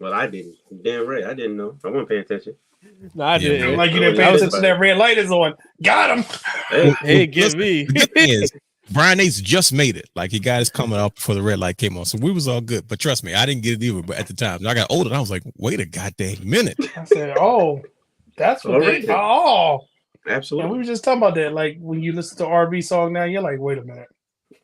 Well, I didn't. Damn right, I didn't know. I wasn't paying attention. No, I didn't. Like you didn't pay attention to that red light is on. Got him. Hey, get me. The good thing is, Brian Ace just made it. Like, he got his coming up before the red light came on. So we was all good. But trust me, I didn't get it either. But at the time, I got older and I was like, wait a goddamn minute. I said, oh, that's what Already. oh. Absolutely. And we were just talking about that. Like when you listen to R&B song now, you're like, wait a minute.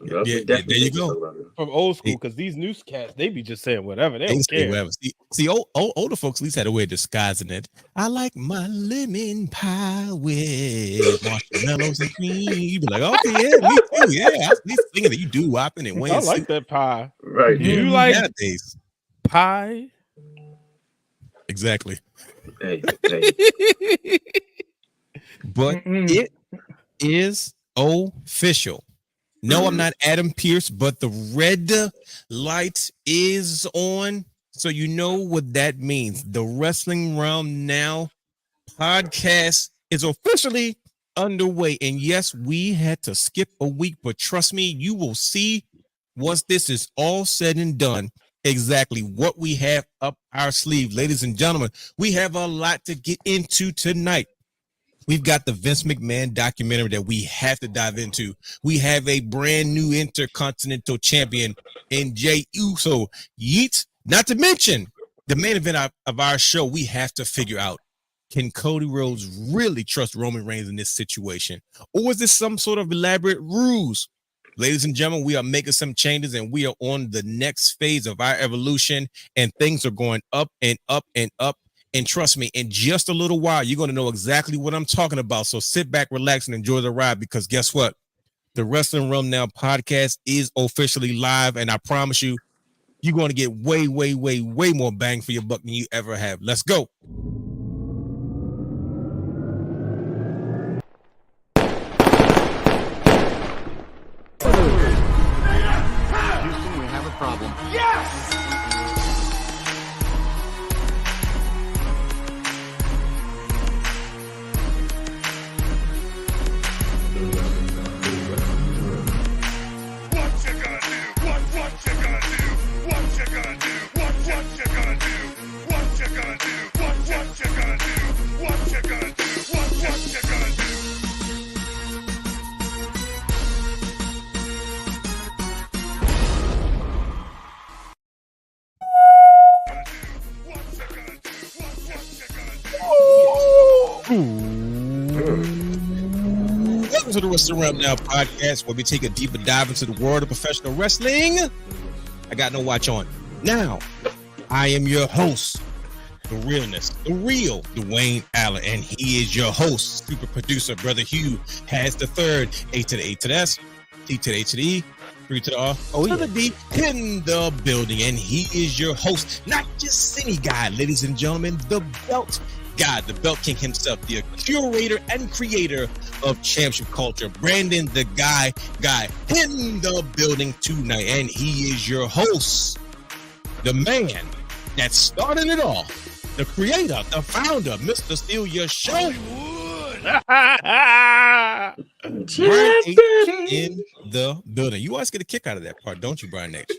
Yeah, there you go. From old school, because these newscasts, they be just saying whatever. They don't care. Whatever. See older folks at least had a way of disguising it. I like my lemon pie with marshmallows and cream. You be like, okay, yeah, me too. Yeah, I was at least thinking that you do whopping and I like that pie. Right. You like nowadays. Pie? Exactly. Hey. But it is official. No, I'm not Adam Pearce, but the red light is on. So you know what that means. The Wrestling Wrealm Now podcast is officially underway. And yes, we had to skip a week, but trust me, you will see once this is all said and done exactly what we have up our sleeve. Ladies and gentlemen, we have a lot to get into tonight. We've got the Vince McMahon documentary that we have to dive into. We have a brand new Intercontinental Champion in Jey Uso. Yeet. Not to mention the main event of our show. We have to figure out, can Cody Rhodes really trust Roman Reigns in this situation? Or is this some sort of elaborate ruse? Ladies and gentlemen, we are making some changes and we are on the next phase of our evolution, and things are going up and up and up. And trust me, in just a little while, you're going to know exactly what I'm talking about. So sit back, relax, and enjoy the ride, because guess what? The Wrestling Wrealm Now podcast is officially live, and I promise you, you're going to get way, way, way, way more bang for your buck than you ever have. Let's go. Houston, we have a problem. Yes! Welcome to the Wrestling Wrealm Now podcast, where we take a deeper dive into the world of professional wrestling. I got no watch on. Now, I am your host, the realness, the real Dwayne Allen, and he is your host, super producer, Brother Hugh, has the third, A to the A to the S, T to the A to the E, 3 to the R, to the D, in the building, and he is your host, not just any guy, ladies and gentlemen, the belt guy, the Belt King himself, the curator and creator of championship culture, Brandon the guy in the building tonight, and he is your host, the man that started it all, the creator, the founder, Mr. Steal Your Show, Brian H. in the building. You always get a kick out of that part, don't you, Brian H?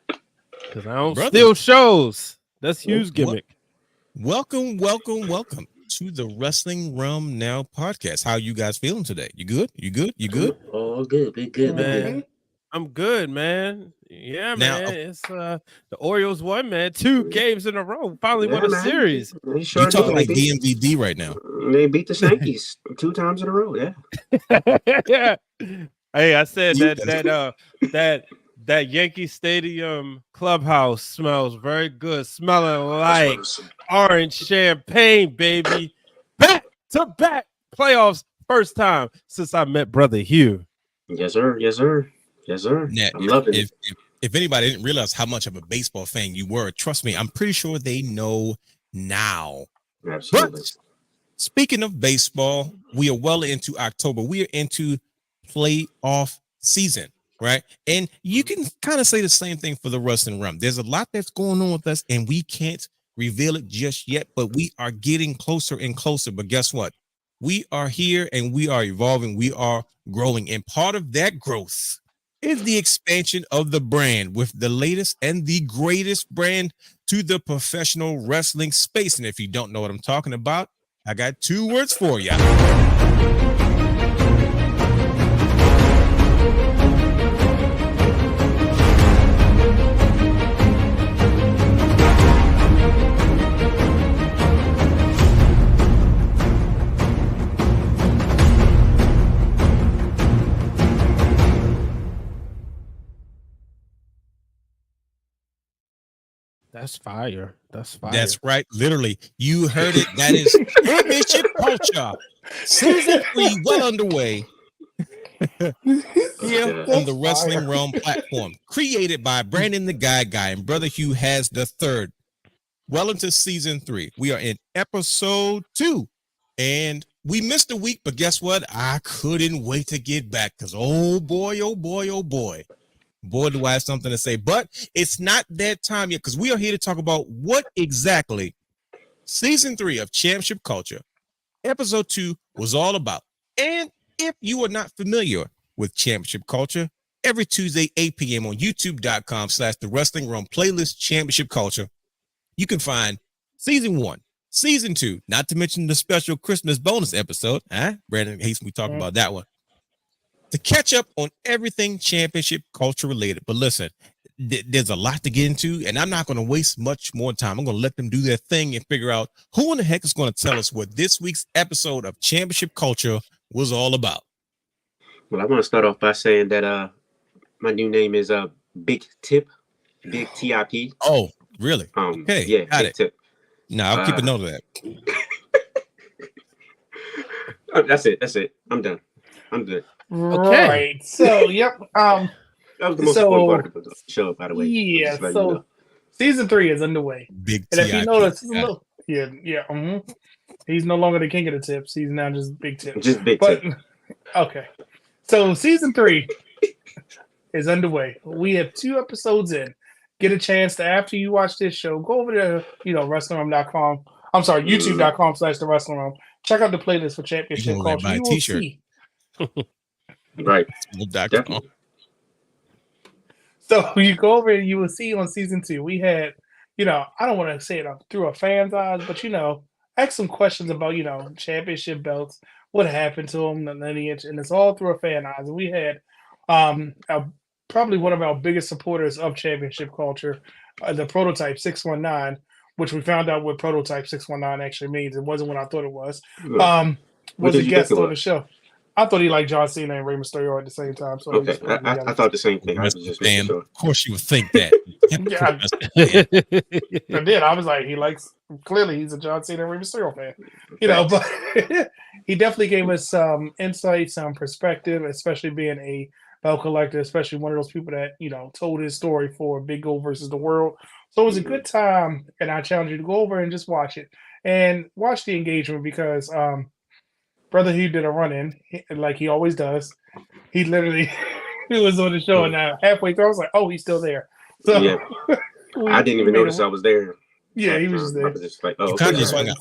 Because I don't steal shows. That's Hugh's gimmick. Welcome to the Wrestling Wrealm Now podcast. How you guys feeling today? You good? Oh, good. Be good, man. I'm good, man. Yeah, man. It's the Orioles won, man. 2 games in a row. Finally won a series. You're talking like DMVD right now. They beat the Yankees 2 times in a row. Yeah. Yeah. Hey, I said that Yankee Stadium clubhouse smells very good, smelling like orange champagne, baby. Back to back playoffs, first time since I met Brother Hugh. Yes, sir. Now, I'm loving it. If anybody didn't realize how much of a baseball fan you were, trust me, I'm pretty sure they know now. Absolutely. But speaking of baseball, we are well into October. We are into playoff season, right? And you can kind of say the same thing for the Wrestling Wrealm. There's a lot that's going on with us, and we can't reveal it just yet, but we are getting closer and closer. But guess what? We are here and we are evolving. We are growing. And part of that growth is the expansion of the brand with the latest and the greatest brand to the professional wrestling space. And if you don't know what I'm talking about, I got 2 words for you. That's fire. That's fire. That's right. Literally, you heard it. That is Championship Culture. Season 3 well underway here on the Wrestling Realm platform. Created by Brandon the Guy and Brother Hugh has the third. Well into season 3. We are in episode 2. And we missed a week, but guess what? I couldn't wait to get back because oh boy, oh boy, oh boy. Boy, do I have something to say, but it's not that time yet because we are here to talk about what exactly season 3 of Championship Culture, episode 2 was all about. And if you are not familiar with Championship Culture, every Tuesday, 8 p.m. on youtube.com/the Wrestling Wrealm playlist Championship Culture, you can find season 1, season 2, not to mention the special Christmas bonus episode. Brandon hates me talking about that one. To catch up on everything Championship Culture related. But listen, there's a lot to get into, and I'm not going to waste much more time. I'm going to let them do their thing and figure out who in the heck is going to tell us what this week's episode of Championship Culture was all about. Well, I want to start off by saying that my new name is Big Tip, Big TIP. Oh, really? Okay, yeah, got Big it. Tip. No, I'll keep a note of that. That's it. I'm done. I'm good. Okay. Right. So, yep. That was the most important part of the show, by the way. Yeah. So, So, season 3 is underway. Big And if you TIP. notice, he's no longer the king of the tips. He's now just Big Tip. Just Big Tip. Okay. So, season 3 is underway. We have 2 episodes in. Get a chance to, after you watch this show, go over to, WrestlingRealm.com. I'm sorry, YouTube.com/the Wrestling Wrealm. Check out the playlist for Championship Culture. Buy a You will t-shirt. see. Right. .com. So you go over and you will see on season 2, we had, I don't want to say it through a fan's eyes, but, ask some questions about, championship belts, what happened to them, the lineage, and it's all through a fan eyes. And we had probably one of our biggest supporters of championship culture, the Prototype 619, which we found out what Prototype 619 actually means. It wasn't what I thought it was. Was a guest on the show. I thought he liked John Cena and Rey Mysterio at the same time. So okay, I thought the same thing. I was just making sure. Of course, you would think that. I did. I was like, clearly he's a John Cena and Rey Mysterio fan. But he definitely gave us some insight, some perspective, especially being a belt collector, especially one of those people that, told his story for Big Gold versus the World. So it was a good time, and I challenge you to go over and just watch it and watch the engagement because Brother Hugh did a run-in, like he always does. He literally he was on the show, and halfway through, I was like, "Oh, he's still there." So yeah. I didn't even notice I was there. Yeah, he was just there. I was just like, you kind of just hung out.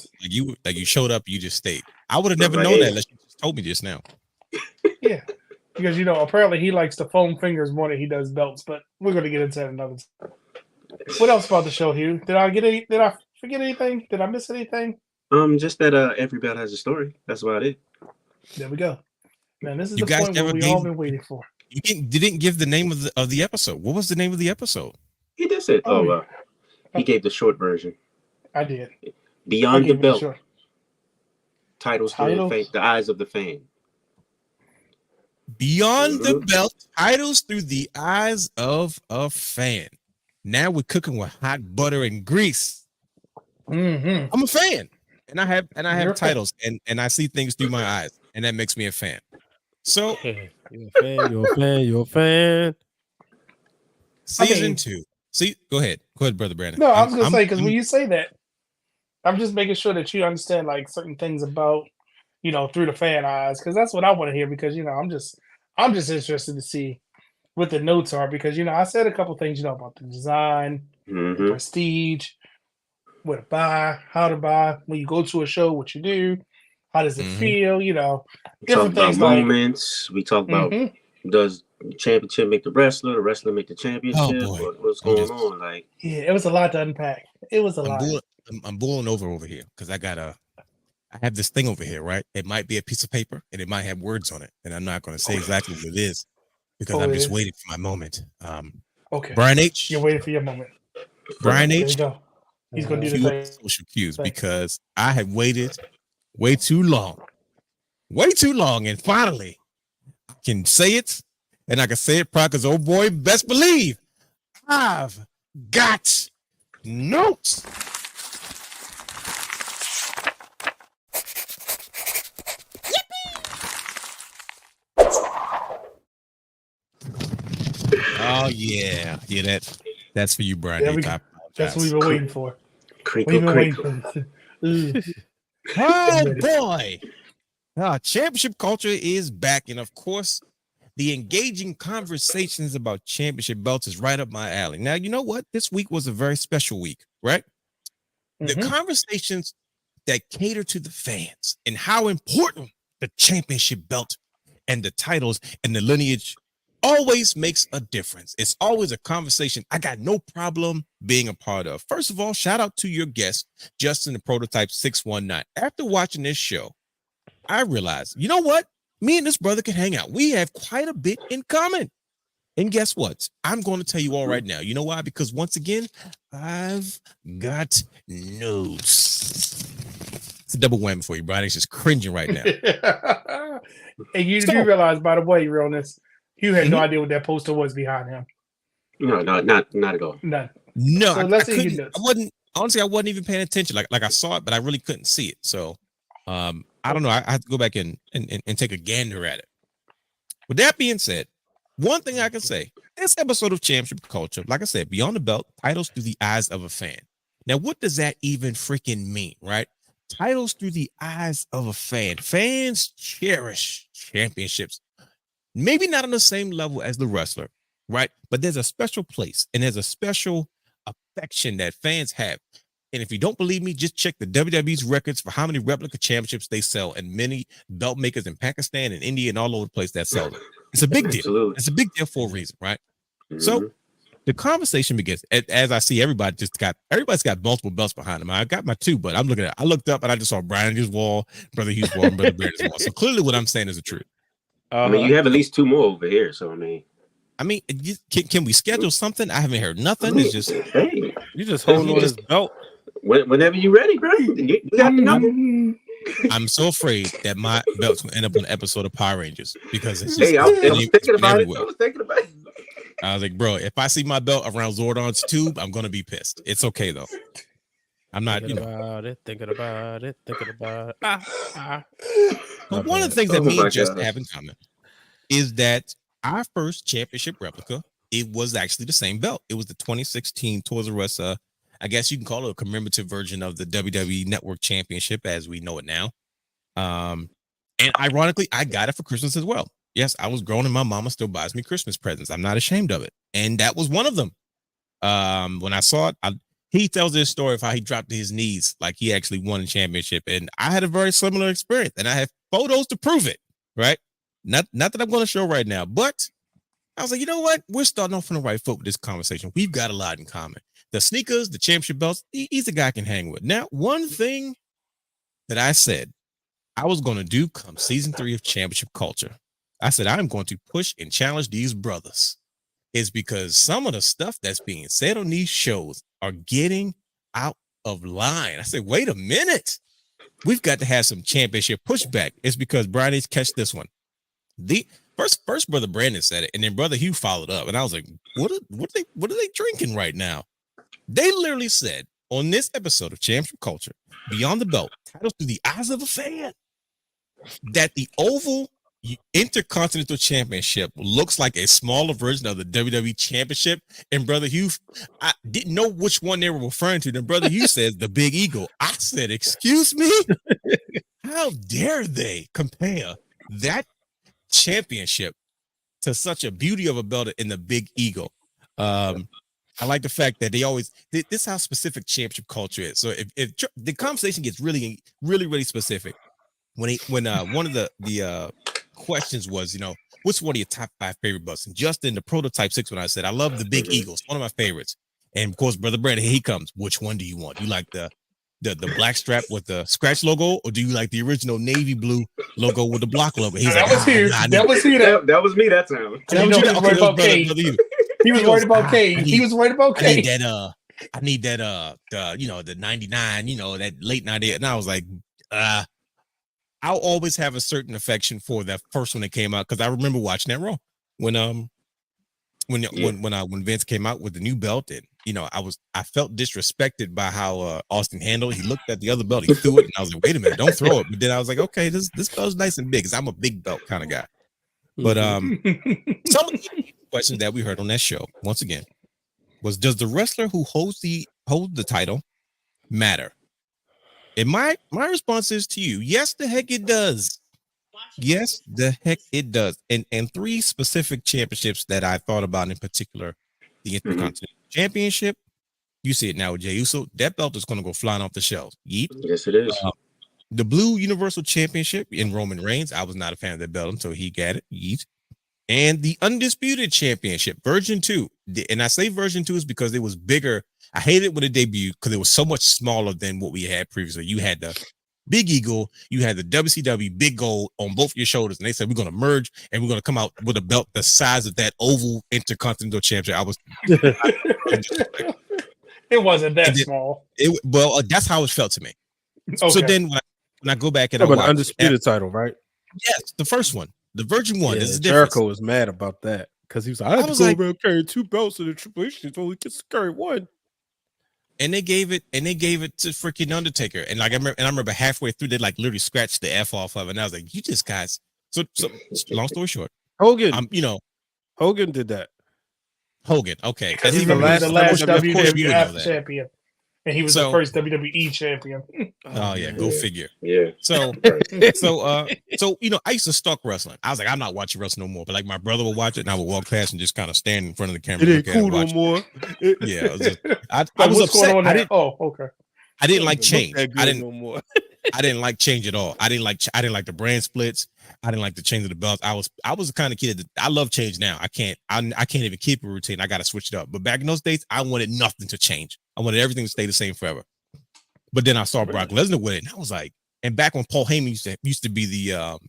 Like you showed up, you just stayed. I would have never known that unless you just told me just now. Yeah, because apparently he likes to foam fingers more than he does belts. But we're going to get into that another time. What else about the show, Hugh? Did I forget anything? Did I miss anything? Just that every belt has a story. That's about it. There we go. Man, this is You the guys point where never we all been waiting for. You didn't give the name of the episode. What was the name of the episode? He did say, he gave the short version. I did. Beyond the Belt. Titles through the eyes of the fan. Beyond the Belt, titles through the eyes of a fan. Now we're cooking with hot butter and grease. Mm-hmm. I'm a fan. And I have titles and I see things through my eyes, and that makes me a fan. So you're a fan. Season 2. See, go ahead, Brother Brandon. No, I was gonna say because when you say that, I'm just making sure that you understand like certain things about through the fan eyes because that's what I want to hear because I'm just interested to see what the notes are because I said a couple things about the design, the prestige. Where to buy, how to buy, when you go to a show, what you do, how does it feel, different talk about things moments. We talk about does championship make the wrestler make the championship. boy. What's going on? Like, yeah, it was a lot to unpack. It was a lot. I'm boiling over here because I have this thing over here, right? It might be a piece of paper and it might have words on it, and I'm not going to say exactly what it is because I'm just waiting for my moment. Okay, Brian H. You're waiting for your moment. Brian There H. you go. He's going to do cue the up thing. social cues Thanks. because I have waited way too long, and finally I can say it, and I can say it proud because, oh boy, best believe I've got notes. Oh yeah, that's for you, Brian. There H. we go. I That's what apologize. we've been waiting for. crinkle, We've been waiting crinkle. for this. Oh boy. Championship culture is back. And of course, the engaging conversations about championship belts is right up my alley. Now, you know what? This week was a very special week, right? The conversations that cater to the fans and how important the championship belt and the titles and the lineage always makes a difference. It's always a conversation I got no problem being a part of. First of all, shout out to your guest, Justin the Prototype 619. After watching this show, I realized, you know what? Me and this brother can hang out. We have quite a bit in common. And guess what? I'm going to tell you all right now. You know why? Because once again, I've got notes. It's a double whammy for you, Brian. It's just cringing right now. And you do realize, by the way, Realness, you had no idea what that poster was behind him. No, not at all. None. No, So I let's see your couldn't. notes. I wasn't even paying attention. Like I saw it, but I really couldn't see it. So I don't know. I have to go back and take a gander at it. With that being said, one thing I can say, this episode of Championship Culture, like I said, Beyond the Belt, titles through the eyes of a fan. Now, what does that even freaking mean, right? Titles through the eyes of a fan. Fans cherish championships. Maybe not on the same level as the wrestler, right? But there's a special place and there's a special affection that fans have. And if you don't believe me, just check the WWE's records for how many replica championships they sell and many belt makers in Pakistan and India and all over the place that sell them. It's a big deal. Absolutely. It's a big deal for a reason, right? So the conversation begins as I see everybody's got multiple belts behind them. I got my two, but I looked up and I just saw Brian Hughes' wall, Brother Hughes' wall, and Brother Bear's wall. So clearly what I'm saying is the truth. I mean, you have at least two more over here. So I mean, can we schedule something? I haven't heard nothing. It's just hey, You just holding on his belt. whenever you're ready, bro. You got the number. I'm so afraid that my belt's gonna end up on an episode of Power Rangers because it's just Hey, I was thinking about it. everywhere. I I was like, bro, if I see my belt around Zordon's tube, I'm gonna be pissed. It's okay though. I'm not, Thinking about it. But one of the things that me my and Justin God. have in common is that our first championship replica, it was actually the same belt. It was the 2016 Toys R Us, I guess you can call it a commemorative version of the WWE Network Championship as we know it now. And ironically, I got it for Christmas as well. Yes, I was grown and my mama still buys me Christmas presents. I'm not ashamed of it. And that was one of them. When I saw it, he tells this story of how he dropped to his knees like he actually won a championship. And I had a very similar experience and I have photos to prove it, right? Not that I'm going to show right now, but I was like, you know what? We're starting off on the right foot with this conversation. We've got a lot in common. The sneakers, the championship belts, he's a guy I can hang with. Now, one thing that I said I was going to do come season 3 of Championship Culture, I said, I'm going to push and challenge these brothers is because some of the stuff that's being said on these shows are getting out of line. I said, wait a minute. We've got to have some championship pushback. It's because Brian needs to catch this one. The first brother Brandon said it, and then brother Hugh followed up. And I was like, what are they drinking right now? They literally said on this episode of Championship Culture, Beyond the Belt, titles through the eyes of a fan, that the Oval Intercontinental Championship looks like a smaller version of the WWE Championship. And Brother Hugh, I didn't know which one they were referring to. Then Brother Hugh says the Big Eagle. I said, excuse me? How dare they compare that championship to such a beauty of a belt in the Big Eagle? I like the fact that they always, this is how specific Championship Culture is. So if the conversation gets really, really, really specific, when one of the questions was, what's one of your top 5 favorite belts? And Justin, the Prototype 6, when I said I love the Big Eagles, one of my favorites. And of course, Brother Brandon, here he comes. Which one do you want? You like the black strap with the scratch logo, or do you like the original navy blue logo with the block logo? He's that like, was here. That was here. That was me that time. He was worried about Cade. He was worried about Cade. He was worried about Cade. I need that the 99, that late 98. And I was like, I'll always have a certain affection for that first one that came out, because I remember watching that Raw when Vince came out with the new belt, and I felt disrespected by how Austin handled it. He looked at the other belt, he threw it, and I was like, wait a minute, don't throw it. But then I was like, okay, this belt's nice and big, because I'm a big belt kind of guy. But some of the questions that we heard on that show, once again, was, does the wrestler who holds the title matter? And my response is to you, yes, the heck it does. Yes, the heck it does. And 3 specific championships that I thought about in particular: the Intercontinental Championship. You see it now with Jey Uso. That belt is going to go flying off the shelves. Yeet. Yes, it is. The Blue Universal Championship in Roman Reigns. I was not a fan of that belt until he got it. Yeet. And the Undisputed Championship, version 2. And I say version 2 is because it was bigger. I hated it when it debuted because it was so much smaller than what we had previously. You had the Big Eagle, you had the WCW Big Gold on both your shoulders, and they said, we're going to merge and we're going to come out with a belt the size of that oval Intercontinental Championship. It wasn't that small. That's how it felt to me. Okay. So then when I go back and the Undisputed title, right? Yes, the first one. The Virgin one. Yeah, is Jericho was mad about that because he was like, I was like, carrying 2 belts in the Triple H, only gets to carry 1. And they gave it to freaking Undertaker. And I remember halfway through, they literally scratched the F off of it. And I was like, you just guys. So long story short, Hogan, Hogan did that. Hogan, okay. He's the last WWF champion. And he was the first WWE champion. Oh yeah, go figure. Yeah. So I used to stalk wrestling. I was like, I'm not watching wrestling no more. But my brother would watch it, and I would walk past and just kind of stand in front of the camera. It ain't cool no more. Yeah, I was upset. Okay. I didn't like change. I didn't like change at all. I didn't like the brand splits. I didn't like the change of the belts. I was the kind of kid that I love change now. I can't even keep a routine. I got to switch it up. But back in those days, I wanted nothing to change. I wanted everything to stay the same forever. But then I saw Brock Lesnar with it, and I was like, and back when Paul Heyman used to be the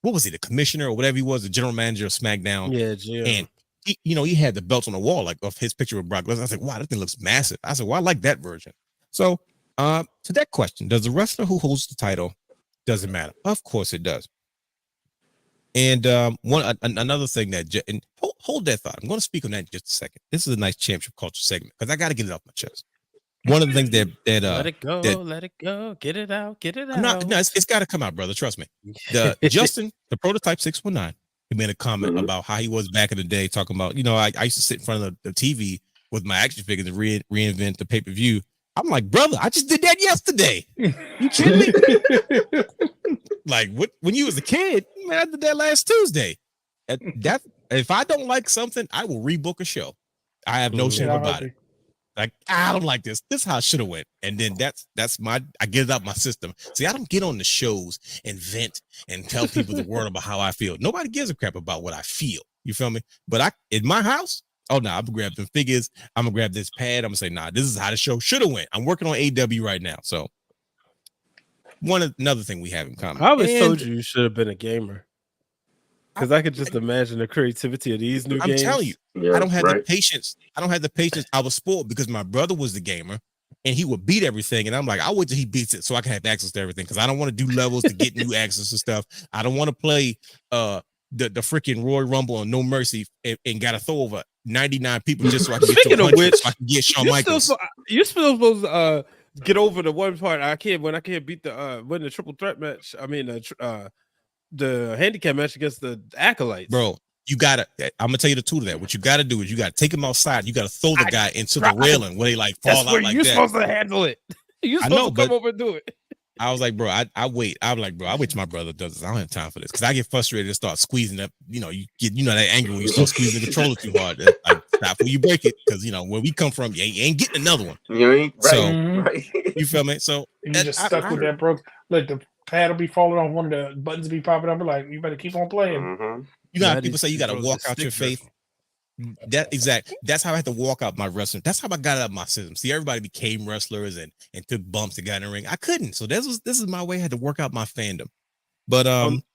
what was he, the commissioner or whatever he was, the general manager of SmackDown. Yeah, Jim. And he had the belts on the wall of his picture with Brock Lesnar. I was like, wow, that thing looks massive. I said, well, I like that version. So to that question, does the wrestler who holds the title, does it matter? Of course it does. And another thing and hold that thought. I'm going to speak on that in just a second. This is a nice championship culture segment because I got to get it off my chest. One of the things that let it go, get it out. No, it's got to come out, brother. Trust me. Justin, the Prototype 619, he made a comment about how he was back in the day, talking about, I used to sit in front of the TV with my action figures and reinvent the pay-per-view. I'm like, brother, I just did that yesterday. You kidding me? Like, when you was a kid, man, I did that last Tuesday. That if I don't like something, I will rebook a show. I have no shame about it. Like, I don't like this. This is how I should have went. And then I get it out my system. See, I don't get on the shows and vent and tell people the word about how I feel. Nobody gives a crap about what I feel. You feel me? But in my house, I'm gonna grab them figures. I'm gonna grab this pad. I'm gonna say, nah, this is how the show should have went. I'm working on AW right now. So another thing we have in common. I always told you should have been a gamer. Because I could just imagine the creativity of these new games. I'm telling you, I don't have the patience. I was spoiled because my brother was the gamer and he would beat everything. And I'm like, I'll wait till he beats it so I can have access to everything. Because I don't want to do levels to get new access to stuff. I don't want to play the freaking Royal Rumble and No Mercy and got to throw over 99 people just so I can get to 100 so I can get Shawn Michaels. You're still supposed to get over the one part I can't beat win the triple threat match. I mean the handicap match against the Acolytes. Bro, I'm gonna tell you the truth of that. What you gotta do is you gotta take him outside, you gotta throw the guy into the railing where they fall out like you're that. Supposed to handle it. You're supposed to come over and do it. I was like, bro, I wait. I'm like, bro, I wait till my brother does this. I don't have time for this because I get frustrated and start squeezing up. You get that anger when you start squeezing the controller too hard. Like, stop when you break it because where we come from, you ain't getting another one. You ain't right. You feel me? So you just stuck with that broke. Look, pad will be falling off, one of the buttons will be popping up. Like, you better keep on playing. Mm-hmm. You know how That people is say you got to true, walk the out your stick faith. That's how I had to walk out my wrestling. That's how I got out of my system. See, everybody became wrestlers and took bumps and got in the ring. I couldn't. So this is my way. I had to work out my fandom. But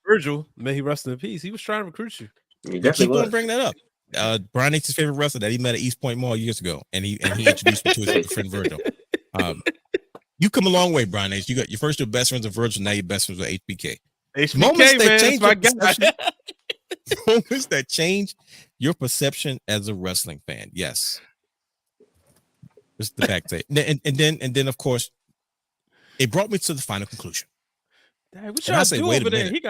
Virgil, may he rest in peace. He was trying to recruit you. He you definitely keep on was. bringing that up. Brian H's favorite wrestler that he met at East Point Mall years ago, and he introduced me to his good friend Virgil. You come a long way, Brian H. You got your first two best friends of Virgil, now you're best friends with HBK. HBK, man, that's my guy. Moments that change your perception as a wrestling fan. Yes. This is the back tape. And then of course, it brought me to the final conclusion. Dang, what y'all do wait over a there? minute. He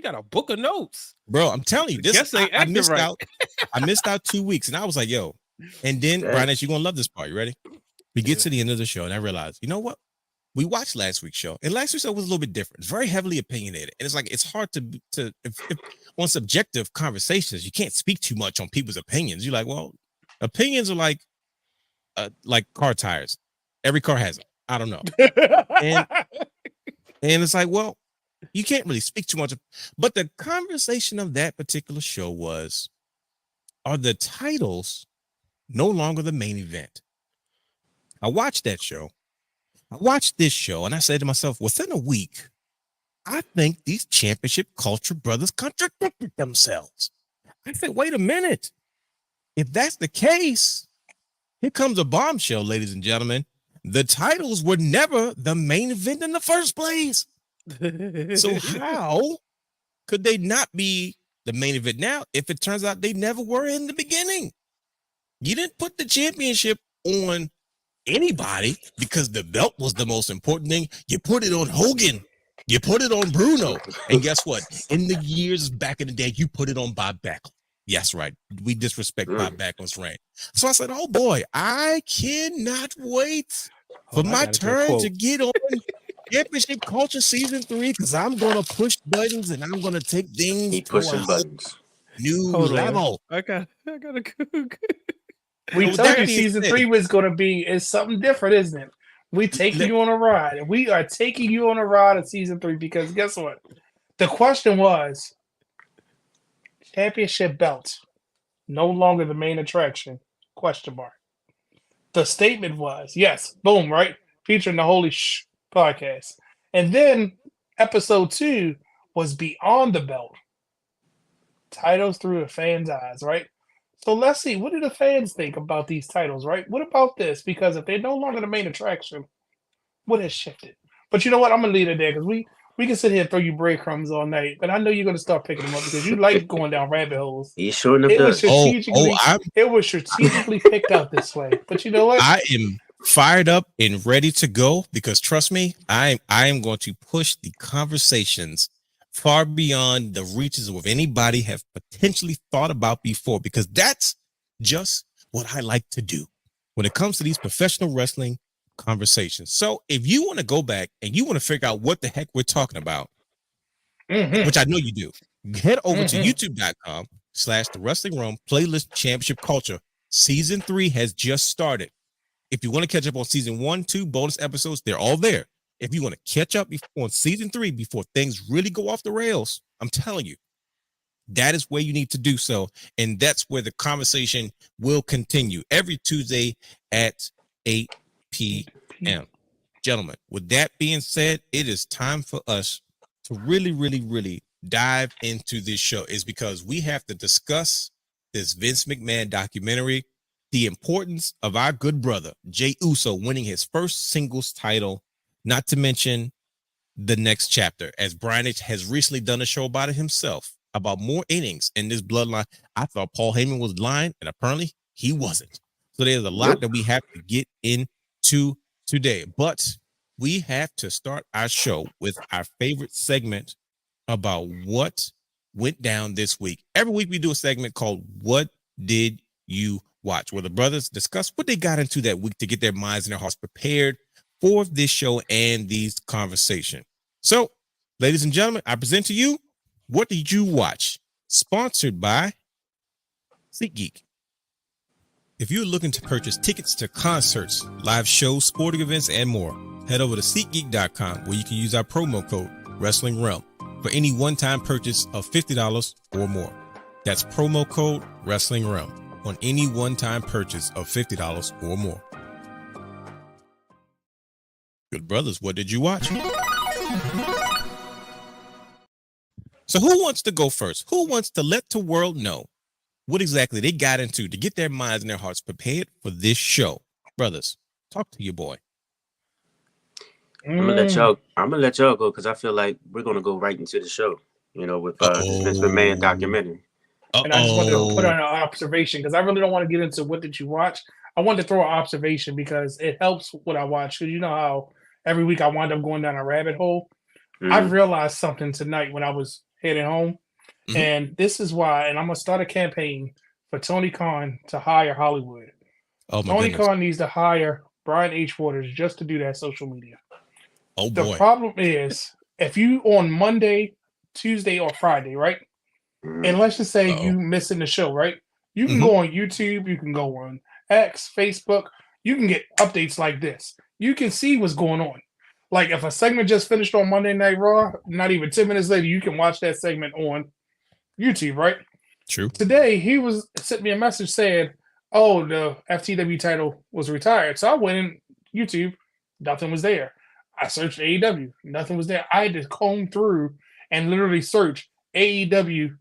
got a book of notes. Bro, I'm telling you, Guess ain't I acting missed right. out. I missed out 2 weeks, and I was like, yo. And then, Yeah. Brian, you're gonna love this part. You ready? We get to the end of the show, and I realized, you know what? We watched last week's show, and last week's show was a little bit different. It's very heavily opinionated, and it's like it's hard to if on subjective conversations, you can't speak too much on people's opinions. You're like, well, opinions are like car tires. Every car has them. I don't know, and it's like, well, you can't really speak too much. But the conversation of that particular show was, are the titles no longer the main event? I watched that show. I watched this show, and I said to myself, within a week, I think these championship culture brothers contradicted themselves. I said, wait a minute. If that's the case, here comes a bombshell, ladies and gentlemen. The titles were never the main event in the first place. So how could they not be the main event now if it turns out they never were in the beginning? You didn't put the championship on anybody because the belt was the most important thing. You put it on Hogan. You put it on Bruno. And guess what? In the years back in the day, you put it on Bob Backlund. Yes, right. We disrespect Bob Backlund's reign. So I said, oh boy, I cannot wait for my turn to get on Championship Culture Season 3 because I'm going to push buttons and I'm going to take things He to pushing a buttons. new Hold on. level. I got a cook. We Well, told that you being season said- 3 was going to be is something different, isn't it? We taking you on a ride. We are taking you on a ride of season 3 because guess what? The question was championship belt no longer the main attraction? Question mark. The statement was yes, boom, right? Featuring the Holy Shh podcast, and then episode 2 was beyond the belt. Titles through a fan's eyes, right? So let's see, what do the fans think about these titles, right? What about this? Because if they're no longer the main attraction, what has shifted? But you know what? I'm gonna leave it there because we can sit here and throw you breadcrumbs all night, but I know you're gonna start picking them up because you like going down rabbit holes. He sure enough It was does. strategically, it was strategically picked out this way. But you know what? I am fired up and ready to go because trust me, I am going to push the conversations far beyond the reaches of anybody have potentially thought about before, because that's just what I like to do when it comes to these professional wrestling conversations. So if you want to go back and you want to figure out what the heck we're talking about, which I know you do, head over to youtube.com/the Wrestling Wrealm playlist Championship Culture. Season 3 has just started. If you want to catch up on season 1, 2 bonus episodes, they're all there. If you want to catch up on season 3 before things really go off the rails, I'm telling you, that is where you need to do so. And that's where the conversation will continue every Tuesday at 8 p.m. Gentlemen, with that being said, it is time for us to really dive into this show. Is because we have to discuss this Vince McMahon documentary, the importance of our good brother, Jey Uso, winning his first singles title, not to mention the next chapter, as Brian has recently done a show about it himself, about more innings in this bloodline. I thought Paul Heyman was lying, and apparently he wasn't. So there's a lot that we have to get into today. But we have to start our show with our favorite segment about what went down this week. Every week we do a segment called What Did You Watch, where the brothers discuss what they got into that week to get their minds and their hearts prepared for this show and these conversations. So, ladies and gentlemen, I present to you What Did You Watch? Sponsored by SeatGeek. If you're looking to purchase tickets to concerts, live shows, sporting events, and more, head over to SeatGeek.com where you can use our promo code Wrestling Realm for any one-time purchase of $50 or more. That's promo code Wrestling Realm on any one-time purchase of $50 or more. Good brothers, what did you watch? So who wants to go first? Who wants to let the world know what exactly they got into to get their minds and their hearts prepared for this show? Brothers, talk to your boy. I'm gonna let y'all go because I feel like we're gonna go right into the show. With this Vince McMahon documentary. And I just wanted to put on an observation because I really don't want to get into what did you watch. I wanted to throw an observation because it helps what I watch. Because you know how every week I wind up going down a rabbit hole. Mhm. I realized something tonight when I was heading home, and this is why. And I'm gonna start a campaign for Tony Khan to hire Hollywood. Tony Khan needs to hire Brian H. Waters just to do that social media. Oh boy. The problem is if you on Monday, Tuesday, or Friday, right? And let's just say you missing the show, right? You can go on YouTube, you can go on X, Facebook, you can get updates like this. You can see what's going on. Like if a segment just finished on Monday Night Raw, not even 10 minutes later, you can watch that segment on YouTube, right? True. Today he sent me a message saying, "Oh, the FTW title was retired." So I went in YouTube, nothing was there. I searched AEW, nothing was there. I had to comb through and literally search AEW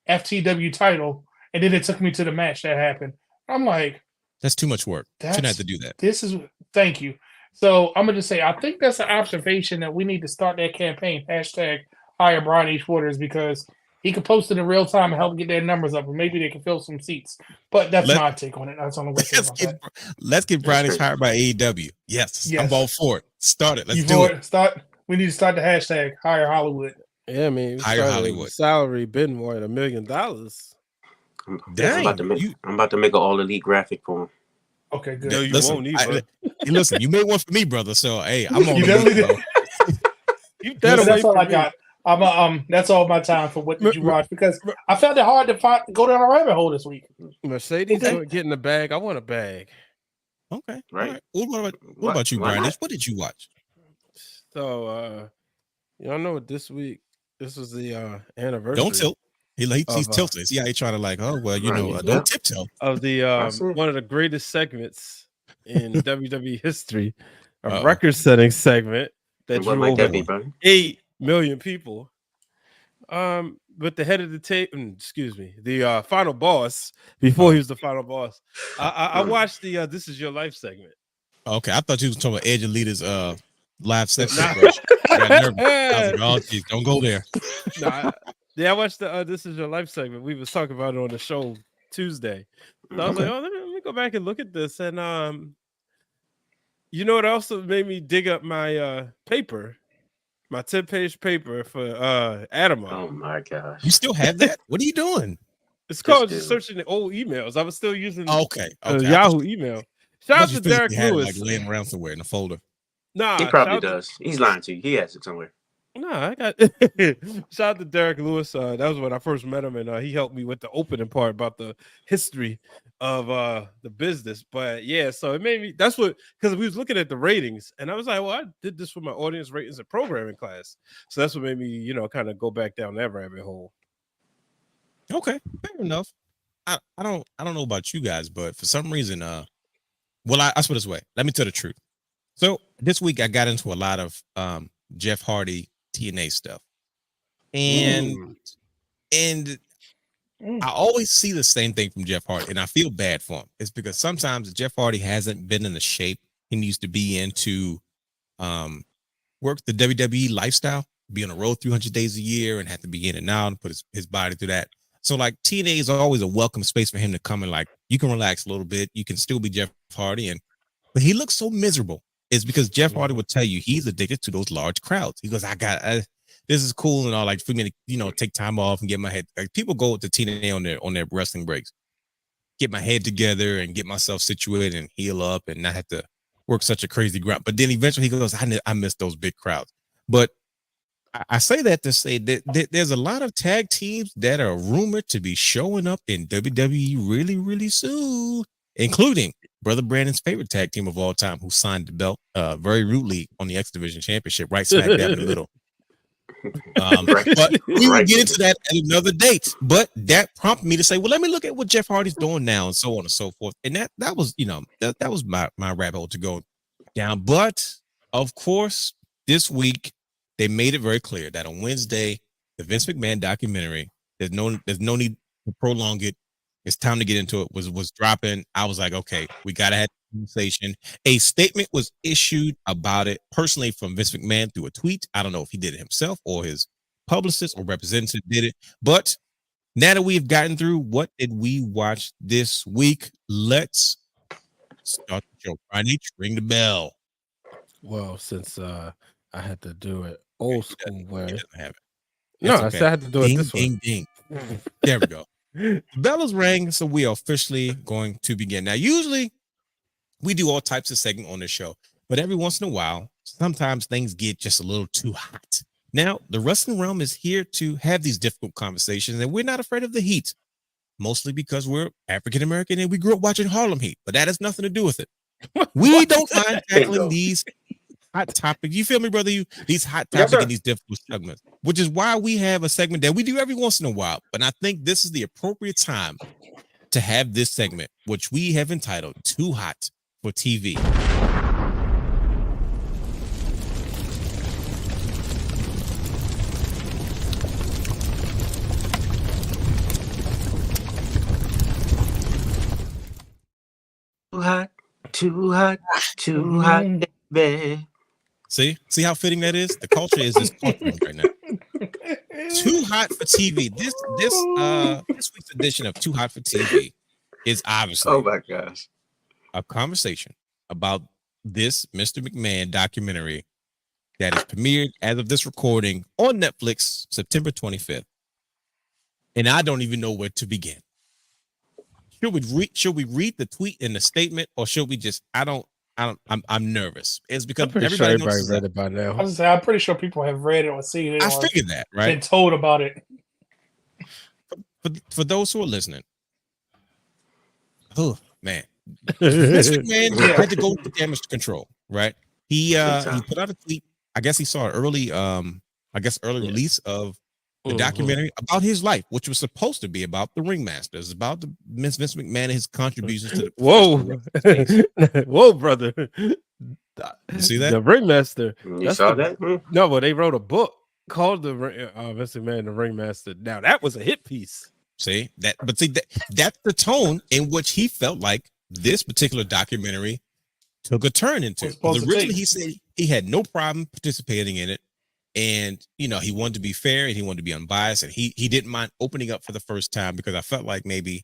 FTW title, and then it took me to the match that happened. I'm like, that's too much work. Shouldn't have to do that. Thank you. So I'm gonna just say I think that's an observation that we need to start that campaign. Hashtag hire Brian H. Waters because he could post it in real time and help get their numbers up, and maybe they can fill some seats. But that's my take on it. That's all I'm gonna say about that. Let's get Brian H. hired by AEW. Yes, I'm all for it. Start it. Let's do it. We need to start the hashtag hire Hollywood. Yeah, I mean, hire Hollywood. Salary been more than $1 million. I'm about to make an all elite graphic for him. Okay, good. No, you won't either. Listen, you made one for me, brother. So hey, I'm on. You definitely did. That's all I got. That's all my time for what did you watch because I found it hard to go down a rabbit hole this week. Mercedes getting the bag. I want a bag. Okay, right. What about you, Brian? What did you watch? So, y'all know this week. This was the anniversary. Don't tilt. He's tilting. See how he trying to don't tiptoe. Of the one of the greatest segments in WWE history, a record-setting segment that drew over 8 million people. But the head of the table, the final boss before he was the final boss. I watched the "This Is Your Life" segment. Okay, I thought you was talking about Edge and Lita's live segment. I was like, oh, geez, don't go there. I watched the "This Is Your Life" segment. We was talking about it on the show Tuesday. So I was like, let me go back and look at this. And you know what also made me dig up my paper, my 10-page paper for Adama. Oh my gosh. You still have that? What are you doing? It's called just searching the old emails. I was still using Yahoo email. Shout out to Derek Lewis. Laying around somewhere in a folder. Nah, he probably does. He's lying to you. He has it somewhere. I got shout out to Derek Lewis. That was when I first met him, and he helped me with the opening part about the history of the business. But yeah, so it made me because we was looking at the ratings, and I was like, well, I did this for my audience ratings and programming class. So that's what made me, kind of go back down that rabbit hole. Okay, fair enough. I don't know about you guys, but for some reason, I put it this way. Let me tell the truth. So this week I got into a lot of Jeff Hardy TNA stuff, and I always see the same thing from Jeff Hardy, and I feel bad for him. It's because sometimes Jeff Hardy hasn't been in the shape he needs to be in to work the WWE lifestyle, be on the road 300 days a year, and have to be in and out and put his body through that. So like TNA is always a welcome space for him to come and you can relax a little bit. You can still be Jeff Hardy, but he looks so miserable. It's because Jeff Hardy will tell you he's addicted to those large crowds. He goes, this is cool and all, like for me to take time off and get my head. Like people go to TNA on their wrestling breaks, get my head together and get myself situated and heal up and not have to work such a crazy grind. But then eventually he goes, I miss those big crowds. But I say that to say that there's a lot of tag teams that are rumored to be showing up in WWE really, really soon, including Brother Brandon's favorite tag team of all time, who signed the belt very rudely on the X Division Championship, right smack dab in the middle. But we will get into that at another date. But that prompted me to say, well, let me look at what Jeff Hardy's doing now, and so on and so forth. And that was, that was my rabbit hole to go down. But of course, this week they made it very clear that on Wednesday, the Vince McMahon documentary, there's no need to prolong it. It's time to get into it. Was dropping. I was like, okay, we gotta have a conversation. A statement was issued about it personally from Vince McMahon through a tweet. I don't know if he did it himself or his publicist or representative did it. But now that we've gotten through, what did we watch this week? Let's start the show. Friday, ring the bell. Well, since I had to do it old school way. Have it. No, okay. I said I had to do it this way. Ding, ding. There we go. The bell is rang, so we are officially going to begin. Now, usually we do all types of segments on this show, but every once in a while, sometimes things get just a little too hot. Now, the Wrestling Realm is here to have these difficult conversations, and we're not afraid of the heat, mostly because we're African American and we grew up watching Harlem Heat, but that has nothing to do with it. We don't mind tackling these hot topics. You feel me, brother? These hot topics and these difficult segments, which is why we have a segment that we do every once in a while. But I think this is the appropriate time to have this segment, which we have entitled Too Hot for TV. Too hot, baby. See how fitting that is? The culture is just culture right now. Too hot for TV. This week's edition of Too Hot for TV is obviously, oh my gosh, a conversation about this Mr. McMahon documentary that is premiered as of this recording on Netflix September 25th. And I don't even know where to begin. Should we read the tweet and the statement, or should we just? I'm nervous. It's because everybody read it by now. I'm pretty sure people have read it or seen it. I figured that, right? Been told about it. For those who are listening, oh man, Vince McMahon had to go with damage control, right? He put out a tweet. I guess he saw an early release of the documentary about his life, which was supposed to be about the Ringmasters, about the Vince McMahon and his contributions to the whoa, brother. You see that? The Ringmaster. You saw that? No, but they wrote a book called the Vince McMahon, the Ringmaster. Now that was a hit piece. See that? But see that's the tone in which he felt like this particular documentary took a turn into. Originally, he said he had no problem participating in it. And, he wanted to be fair and he wanted to be unbiased. And he didn't mind opening up for the first time because I felt like I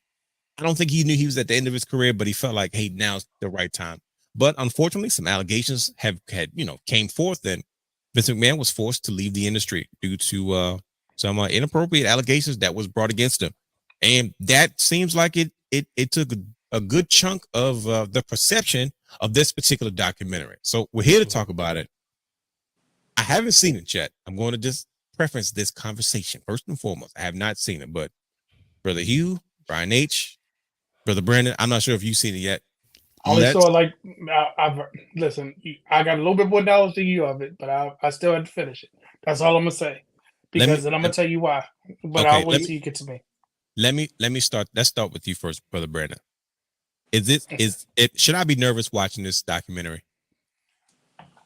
don't think he knew he was at the end of his career, but he felt like, hey, now's the right time. But unfortunately, some allegations came forth, and Vince McMahon was forced to leave the industry due to some inappropriate allegations that was brought against him. And that seems like it took a good chunk of the perception of this particular documentary. So we're here to talk about it. I haven't seen it yet. I'm going to just preference this conversation first and foremost. I have not seen it, but Brother Hugh, Brian H, Brother Brandon, I'm not sure if you've seen it yet. I only saw listen. I got a little bit more knowledge than you of it, but I still had to finish it. That's all I'm gonna say. Because I'm gonna tell you why. But I'll wait till you get to me. Let me start. Let's start with you first, Brother Brandon. Should I be nervous watching this documentary?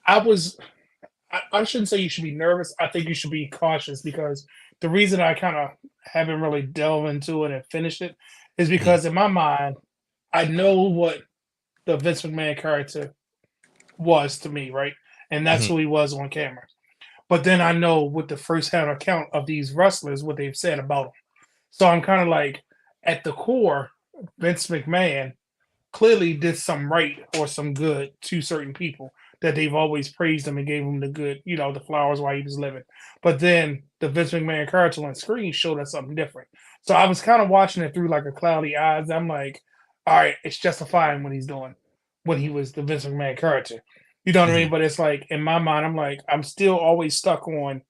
I shouldn't say you should be nervous. I think you should be cautious, because the reason I kind of haven't really delved into it and finished it is because in my mind, I know what the Vince McMahon character was to me, right? And that's who he was on camera. But then I know with the first-hand account of these wrestlers, what they've said about him. So I'm kind of like, at the core, Vince McMahon clearly did some right or some good to certain people that they've always praised him and gave him the good, the flowers while he was living. But then the Vince McMahon character on screen showed us something different. So I was kind of watching it through like a cloudy eyes. I'm like, all right, it's justifying what he's doing when he was the Vince McMahon character. You know what I mean? But it's like, in my mind, I'm like, I'm still always stuck on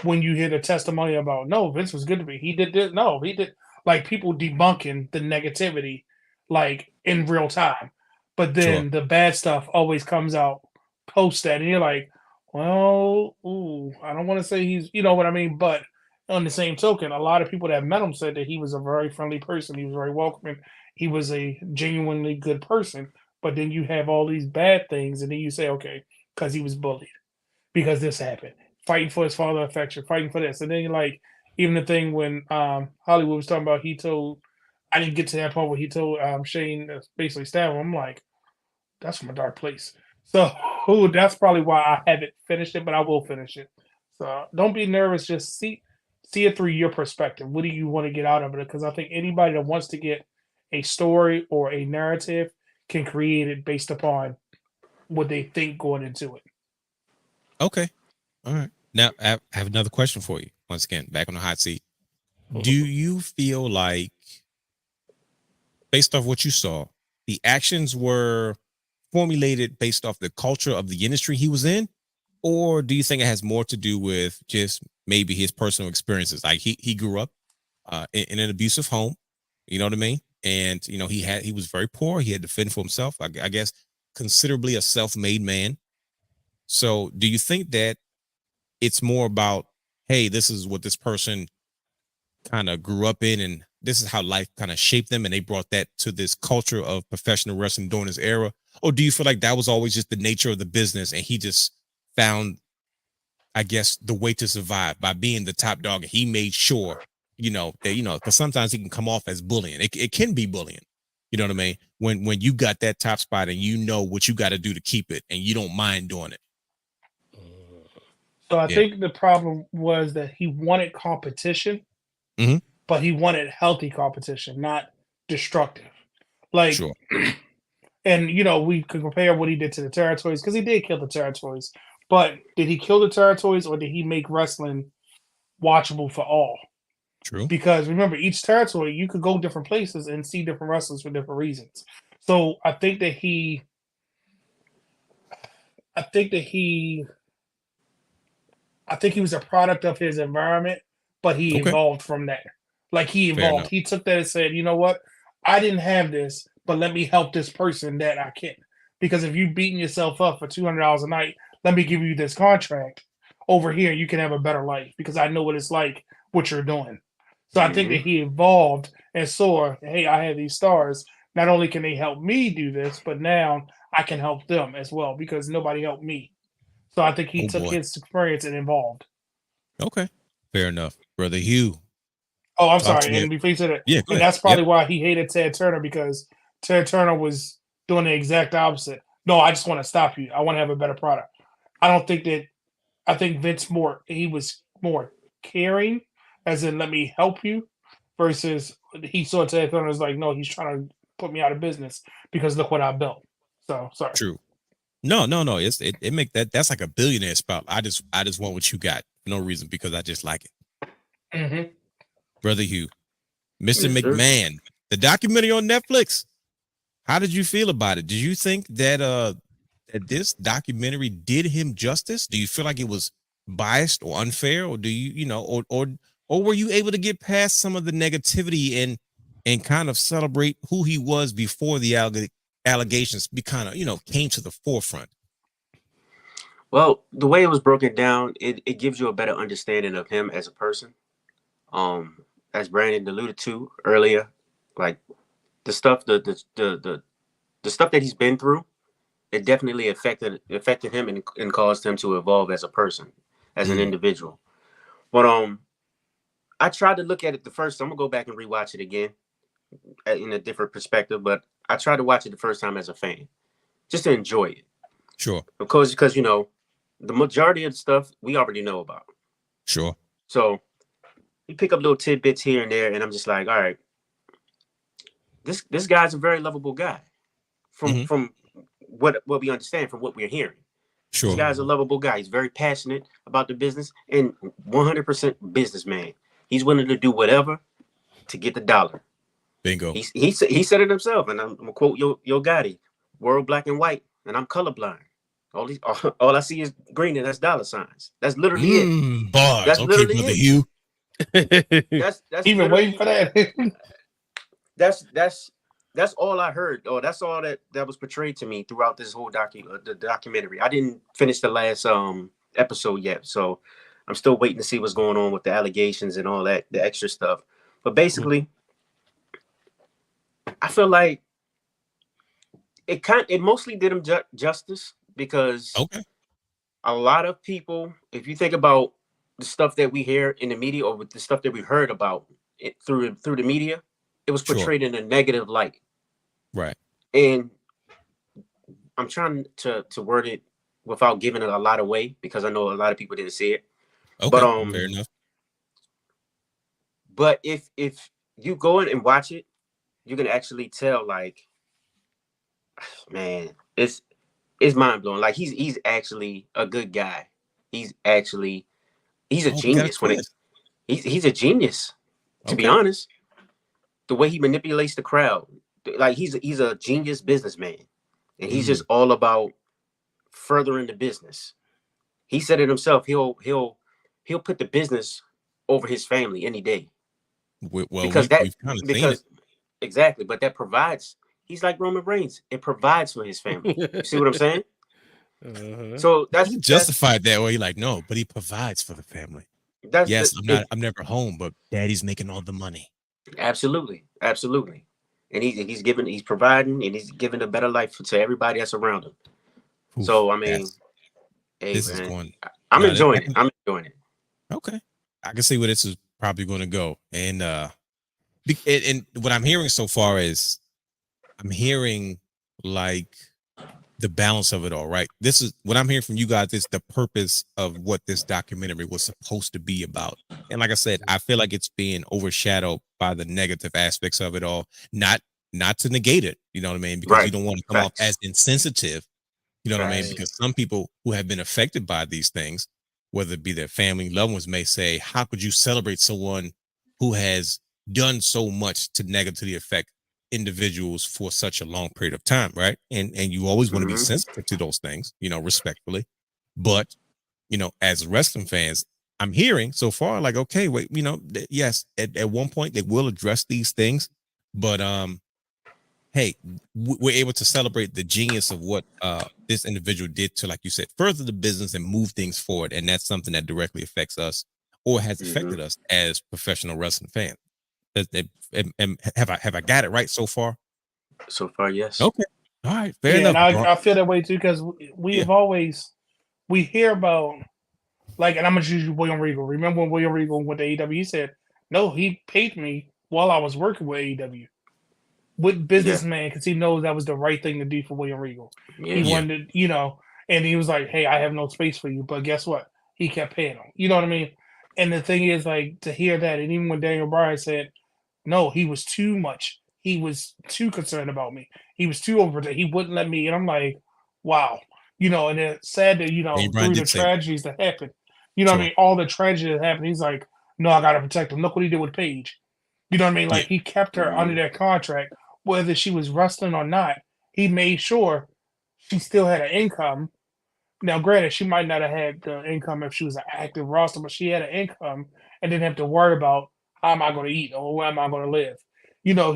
when you hear the testimony about, no, Vince was good to me. He did this. No, he did. Like, people debunking the negativity, like, in real time. But then the bad stuff always comes out post that, and you're like, Well, ooh, I don't want to say he's, you know what I mean, but on the same token, a lot of people that met him said that he was a very friendly person. He was very welcoming. He was a genuinely good person. But then you have all these bad things, and then you say, okay, because he was bullied, because this happened, fighting for his father affection, fighting for this, and then like even the thing when Hollywood was talking about, he told, I didn't get to that part where he told Shane to basically stab him. I'm like, that's from a dark place. So that's probably why I haven't finished it, but I will finish it. So don't be nervous. Just see it through your perspective. What do you want to get out of it? Because I think anybody that wants to get a story or a narrative can create it based upon what they think going into it. Okay. All right. Now I have another question for you. Once again, back on the hot seat. Do you feel like, based off what you saw, the actions were formulated based off the culture of the industry he was in? Or do you think it has more to do with just maybe his personal experiences? Like he grew up in an abusive home, you know what I mean? And he was very poor. He had to fend for himself. I guess considerably a self-made man. So do you think that it's more about, hey, this is what this person kind of grew up in, and this is how life kind of shaped them, and they brought that to this culture of professional wrestling during this era? Or do you feel like that was always just the nature of the business, and he just found, I guess, the way to survive by being the top dog, and he made sure, that, because sometimes he can come off as bullying. It can be bullying. You know what I mean? When you got that top spot and you know what you got to do to keep it, and you don't mind doing it. So I think the problem was that he wanted competition, but he wanted healthy competition, not destructive. Like, Sure. and we could compare what he did to the territories, because he did kill the territories. But did he kill the territories, or did he make wrestling watchable for all? True. Because remember, each territory, you could go different places and see different wrestlers for different reasons. So I think he was a product of his environment, but he evolved from there. Like, he evolved. He took that and said, you know what? I didn't have this, but let me help this person that I can. Because if you're beating yourself up for $200 a night, let me give you this contract over here. You can have a better life because I know what it's like, what you're doing. So I think that he evolved and saw, hey, I have these stars. Not only can they help me do this, but now I can help them as well because nobody helped me. So I think he took his experience and evolved. Okay. Fair enough. Brother Hugh. Oh, I'm sorry. And before you said it, and that's probably why he hated Ted Turner, because Ted Turner was doing the exact opposite. No, I just want to stop you. I want to have a better product. I think Vince he was more caring, as in let me help you, versus he saw Ted Turner as like, no, he's trying to put me out of business because look what I built. So sorry. True. No. It make that's like a billionaire spot. I just want what you got for no reason, because I just like it. Brother Hugh, Mr. McMahon, the documentary on Netflix. How did you feel about it? Did you think that that this documentary did him justice? Do you feel like it was biased or unfair, or do you or were you able to get past some of the negativity and kind of celebrate who he was before the allegations came to the forefront? Well, the way it was broken down, it gives you a better understanding of him as a person. As Brandon alluded to earlier, like the stuff, the stuff that he's been through, it definitely affected him and caused him to evolve as a person, as an individual. But I tried to look at it the first. I'm gonna go back and rewatch it again in a different perspective. But I tried to watch it the first time as a fan, just to enjoy it. Sure. Of course, because the majority of the stuff we already know about. Sure. So you pick up little tidbits here and there, and I'm just like, all right, this guy's a very lovable guy from what we understand, from what we're hearing. Sure. This guy's a lovable guy. He's very passionate about the business and 100% businessman. He's willing to do whatever to get the dollar. Bingo. He said it himself, and I'm gonna quote Yo Gotti: "World black and white, and I'm colorblind. All I see is green, and that's dollar signs. That's literally it. Bars. That's okay, literally Brother it. Hugh. That's even waiting for that. That's all I heard, or that's all that was portrayed to me throughout this whole the documentary. I didn't finish the last episode yet, so I'm still waiting to see what's going on with the allegations and all that, the extra stuff. But basically, I feel like it mostly did him justice, because Okay. a lot of people, if you think about the stuff that we hear in the media, or with the stuff that we heard about it through the media, it was Sure. portrayed in a negative light. Right. And I'm trying to word it without giving it a lot away, because I know a lot of people didn't see it. Okay. But Fair enough. But if you go in and watch it, you can actually tell, like, man, it's mind blowing. Like, he's actually a good guy. He's a genius when he's a genius, to be honest. The way he manipulates the crowd, like, he's a genius businessman, and he's just all about furthering the business. He said it himself. He'll put the business over his family any day. Well, Because we've kind of seen it. Exactly, but that provides. He's like Roman Reigns. It provides for his family. You see what I'm saying? So that's justified that way. You're like, no, but he provides for the family. Yes, I'm never home, but daddy's making all the money. Absolutely. And he's providing, and he's giving a better life to everybody that's around him. Oof, so I mean, hey, this man, is going. I'm enjoying it. I'm enjoying it. Okay, I can see where this is probably going to go, and what I'm hearing so far is, I'm hearing like the balance of it all, right? This is what I'm hearing from you guys. Is the purpose of what this documentary was supposed to be about. And like I said, I feel like it's being overshadowed by the negative aspects of it all. Not to negate it, you know what I mean? Because you don't want to come off as insensitive, you know what I mean? Because some people who have been affected by these things, whether it be their family, loved ones, may say, how could you celebrate someone who has done so much to negatively affect individuals for such a long period of time, right? And you always want to be sensitive to those things, you know, respectfully. But, you know, as wrestling fans, I'm hearing so far, like, okay, wait, you know, yes, at one point they will address these things, but hey, we're able to celebrate the genius of what this individual did to, like you said, further the business and move things forward. And that's something that directly affects us, or has affected us as professional wrestling fans. Have I got it right so far? So far, yes. Okay. All right. Fair enough. And I feel that way too, because we hear about, like, and I'm gonna use William Regal. Remember when William Regal went to AEW? He said, "No, he paid me while I was working with AEW." With businessman, because he knows that was the right thing to do for William Regal. He wanted, you know, and he was like, "Hey, I have no space for you," but guess what? He kept paying him. You know what I mean? And the thing is, like, to hear that, and even when Daniel Bryan said, "No, he was too much. He was too concerned about me. He was too over it. He wouldn't let me." And I'm like, wow. You know, and it's sad that, you know, through the tragedies that happened, you know what I mean? All the tragedy that happened, he's like, "No, I got to protect him." Look what he did with Paige. You know what I mean? Like, he kept her under that contract, whether she was wrestling or not. He made sure she still had an income. Now, granted, she might not have had the income if she was an active roster, but she had an income and didn't have to worry about, how am I going to eat, or where am I going to live? You know,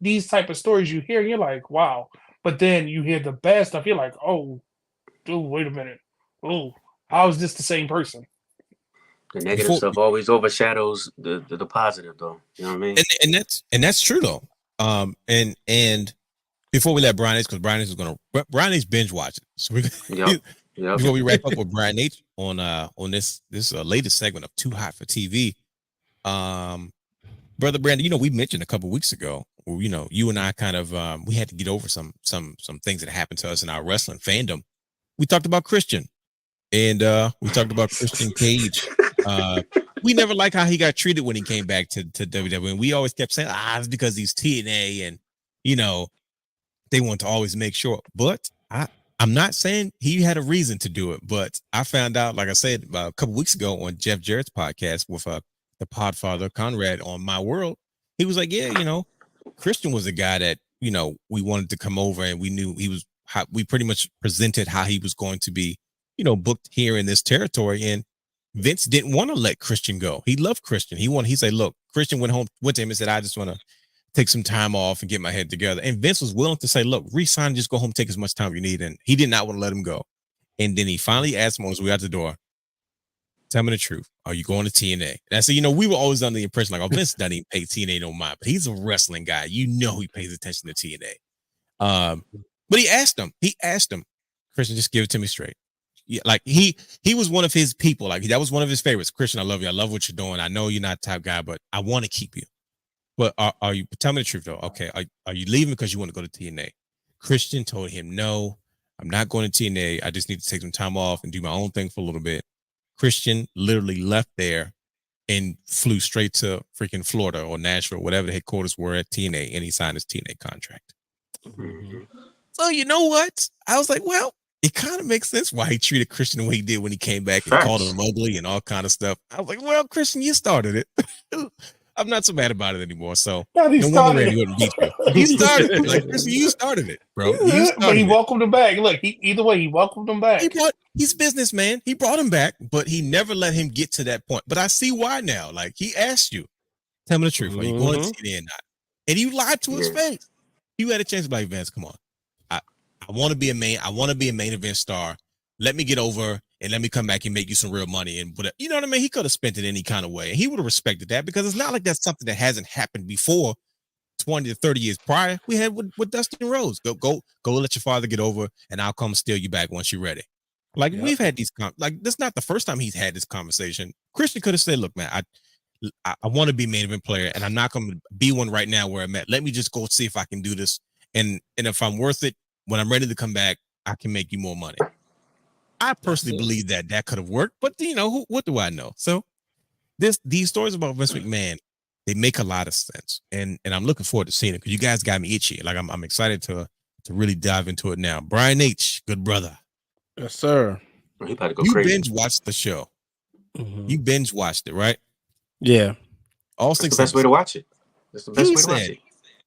these type of stories you hear, you're like, wow. But then you hear the bad stuff, you're like, oh, dude, wait a minute. Oh, how is this the same person? The negative stuff always overshadows the positive, though. You know what I mean? And that's true, though. And before we let Brian H, because Brian H binge watching. So before we wrap up with Brian H on this latest segment of Too Hot for TV, Brother Brandon, you know, we mentioned a couple weeks ago, you know, you and I kind of we had to get over some things that happened to us in our wrestling fandom. We talked about Christian, and we talked about Christian Cage. We never liked how he got treated when he came back to WWE, and we always kept saying, it's because he's TNA, and you know, they want to always make sure. But I'm not saying he had a reason to do it, but I found out, like I said, a couple weeks ago on Jeff Jarrett's podcast with the Podfather Conrad on My World, he was like, yeah, you know, Christian was a guy that, you know, we wanted to come over, and we knew we pretty much presented how he was going to be, you know, booked here in this territory. And Vince didn't want to let Christian go. He loved Christian. He said, look, Christian went to him and said, I just want to take some time off and get my head together. And Vince was willing to say, look, resign, just go home, take as much time you need. And he did not want to let him go. And then he finally asked him as we out the door, tell me the truth. Are you going to TNA? And I said, we were always under the impression like, Vince doesn't even pay TNA no mind, but he's a wrestling guy. He pays attention to TNA. But he asked him, Christian, just give it to me straight. Yeah, like he was one of his people. Like that was one of his favorites. Christian, I love you. I love what you're doing. I know you're not the type guy, but I want to keep you. But are you? Tell me the truth though. Okay, are you leaving because you want to go to TNA? Christian told him, no, I'm not going to TNA. I just need to take some time off and do my own thing for a little bit. Christian literally left there and flew straight to freaking Florida or Nashville, whatever the headquarters were at TNA, and he signed his TNA contract. Mhm. So you know what? I was like, well, it kind of makes sense why he treated Christian the way he did when he came back and called him ugly and all kind of stuff. I was like, well, Christian, you started it. I'm not so mad about it anymore. So no wonder Randy wouldn't beat you. You started it. Like, Christian, you started it, bro. But he welcomed him back. Look, either way, he welcomed him back. He's businessman. He brought him back, but he never let him get to that point. But I see why now. Like, he asked you, tell me the truth. Are you going to TNA or not? And you lied to his face. You had a chance to be like, Vince, come on. I want to be a main event star. Let me get over and let me come back and make you some real money. And whatever. You know what I mean? He could have spent it any kind of way. And he would have respected that because it's not like that's something that hasn't happened before 20 to 30 years prior. We had with Dustin Rhodes. Go let your father get over and I'll come steal you back once you're ready. Like we've had these that's not the first time he's had this conversation. Christian could have said, look, man, I want to be a main event player and I'm not going to be one right now where I'm at. Let me just go see if I can do this. And if I'm worth it, when I'm ready to come back, I can make you more money. I personally believe that could have worked, but what do I know? So these stories about Vince McMahon, they make a lot of sense, and I'm looking forward to seeing it because you guys got me itchy. Like I'm excited to really dive into it now. Brian H, good brother. Yes, sir. He about to go you crazy. binge watched the show. You binge watched it, right? Yeah. All That's six. the best way to watch it. That's the best way to watch it.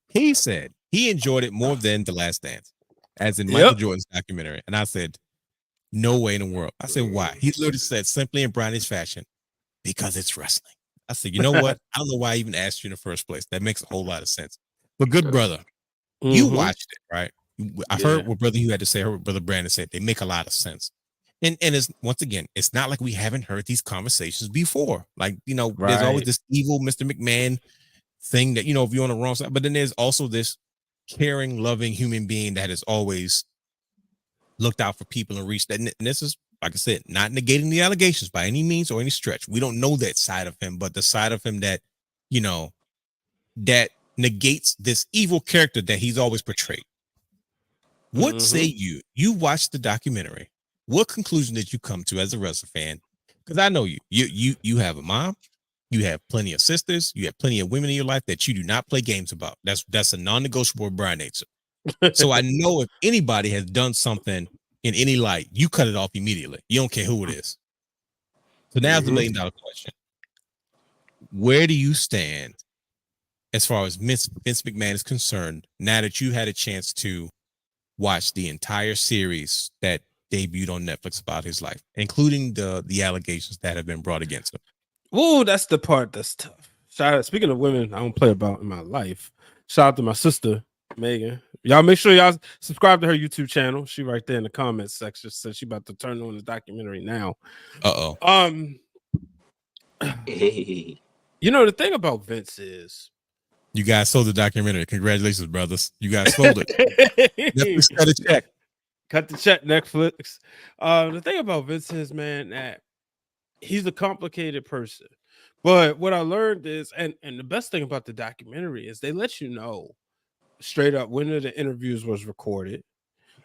He said he enjoyed it more than The Last Dance, as in Michael Jordan's documentary. And I said, no way in the world. I said, why? He literally said, simply in Brownish fashion, because it's wrestling. I said, you know what? I don't know why I even asked you in the first place. That makes a whole lot of sense. But good brother, you watched it, right? I heard what brother you had to say, I heard what brother Brandon said. They make a lot of sense. And it's once again, it's not like we haven't heard these conversations before. Like, there's always this evil Mr. McMahon thing that, if you're on the wrong side, but then there's also this caring, loving human being that has always looked out for people and reached that. And this is, like I said, not negating the allegations by any means or any stretch. We don't know that side of him, but the side of him that, that negates this evil character that he's always portrayed. What say you watched the documentary? What conclusion did you come to as a wrestler fan? Because I know you have a mom, you have plenty of sisters, you have plenty of women in your life that you do not play games about. That's a non-negotiable Brian nature. So I know if anybody has done something in any light, you cut it off immediately. You don't care who it is. So now's the $1 million question. Where do you stand as far as Vince McMahon is concerned now that you had a chance to watch the entire series that debuted on Netflix about his life, including the allegations that have been brought against him? Oh, that's the part that's tough. Speaking of women I don't play about in my life, shout out to my sister Megan. Y'all make sure y'all subscribe to her YouTube channel. She right there in the comments section said she about to turn on the documentary now. Hey. The thing about Vince is you guys sold the documentary. Congratulations, brothers. You guys sold it. Netflix cut a check. Cut the check, Netflix. The thing about Vince is, man, that he's a complicated person. But what I learned is, and the best thing about the documentary is they let you know straight up when the interviews was recorded.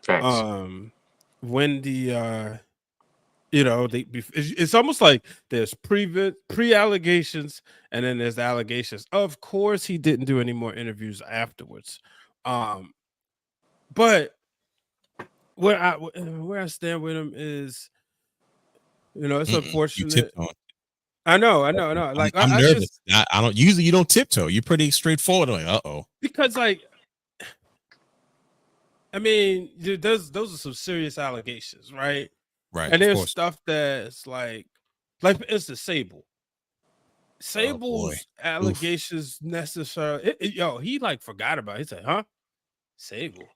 When the it's almost like there's pre-allegations and then there's the allegations. Of course, he didn't do any more interviews afterwards. But where I stand with him is, it's unfortunate. I know. Like I'm nervous. I don't usually. You don't tiptoe. You're pretty straightforward. Like, because those are some serious allegations, right? Right. And there's stuff that's like for instance, Sable's allegations necessary. He forgot about it. He said, huh? Sable.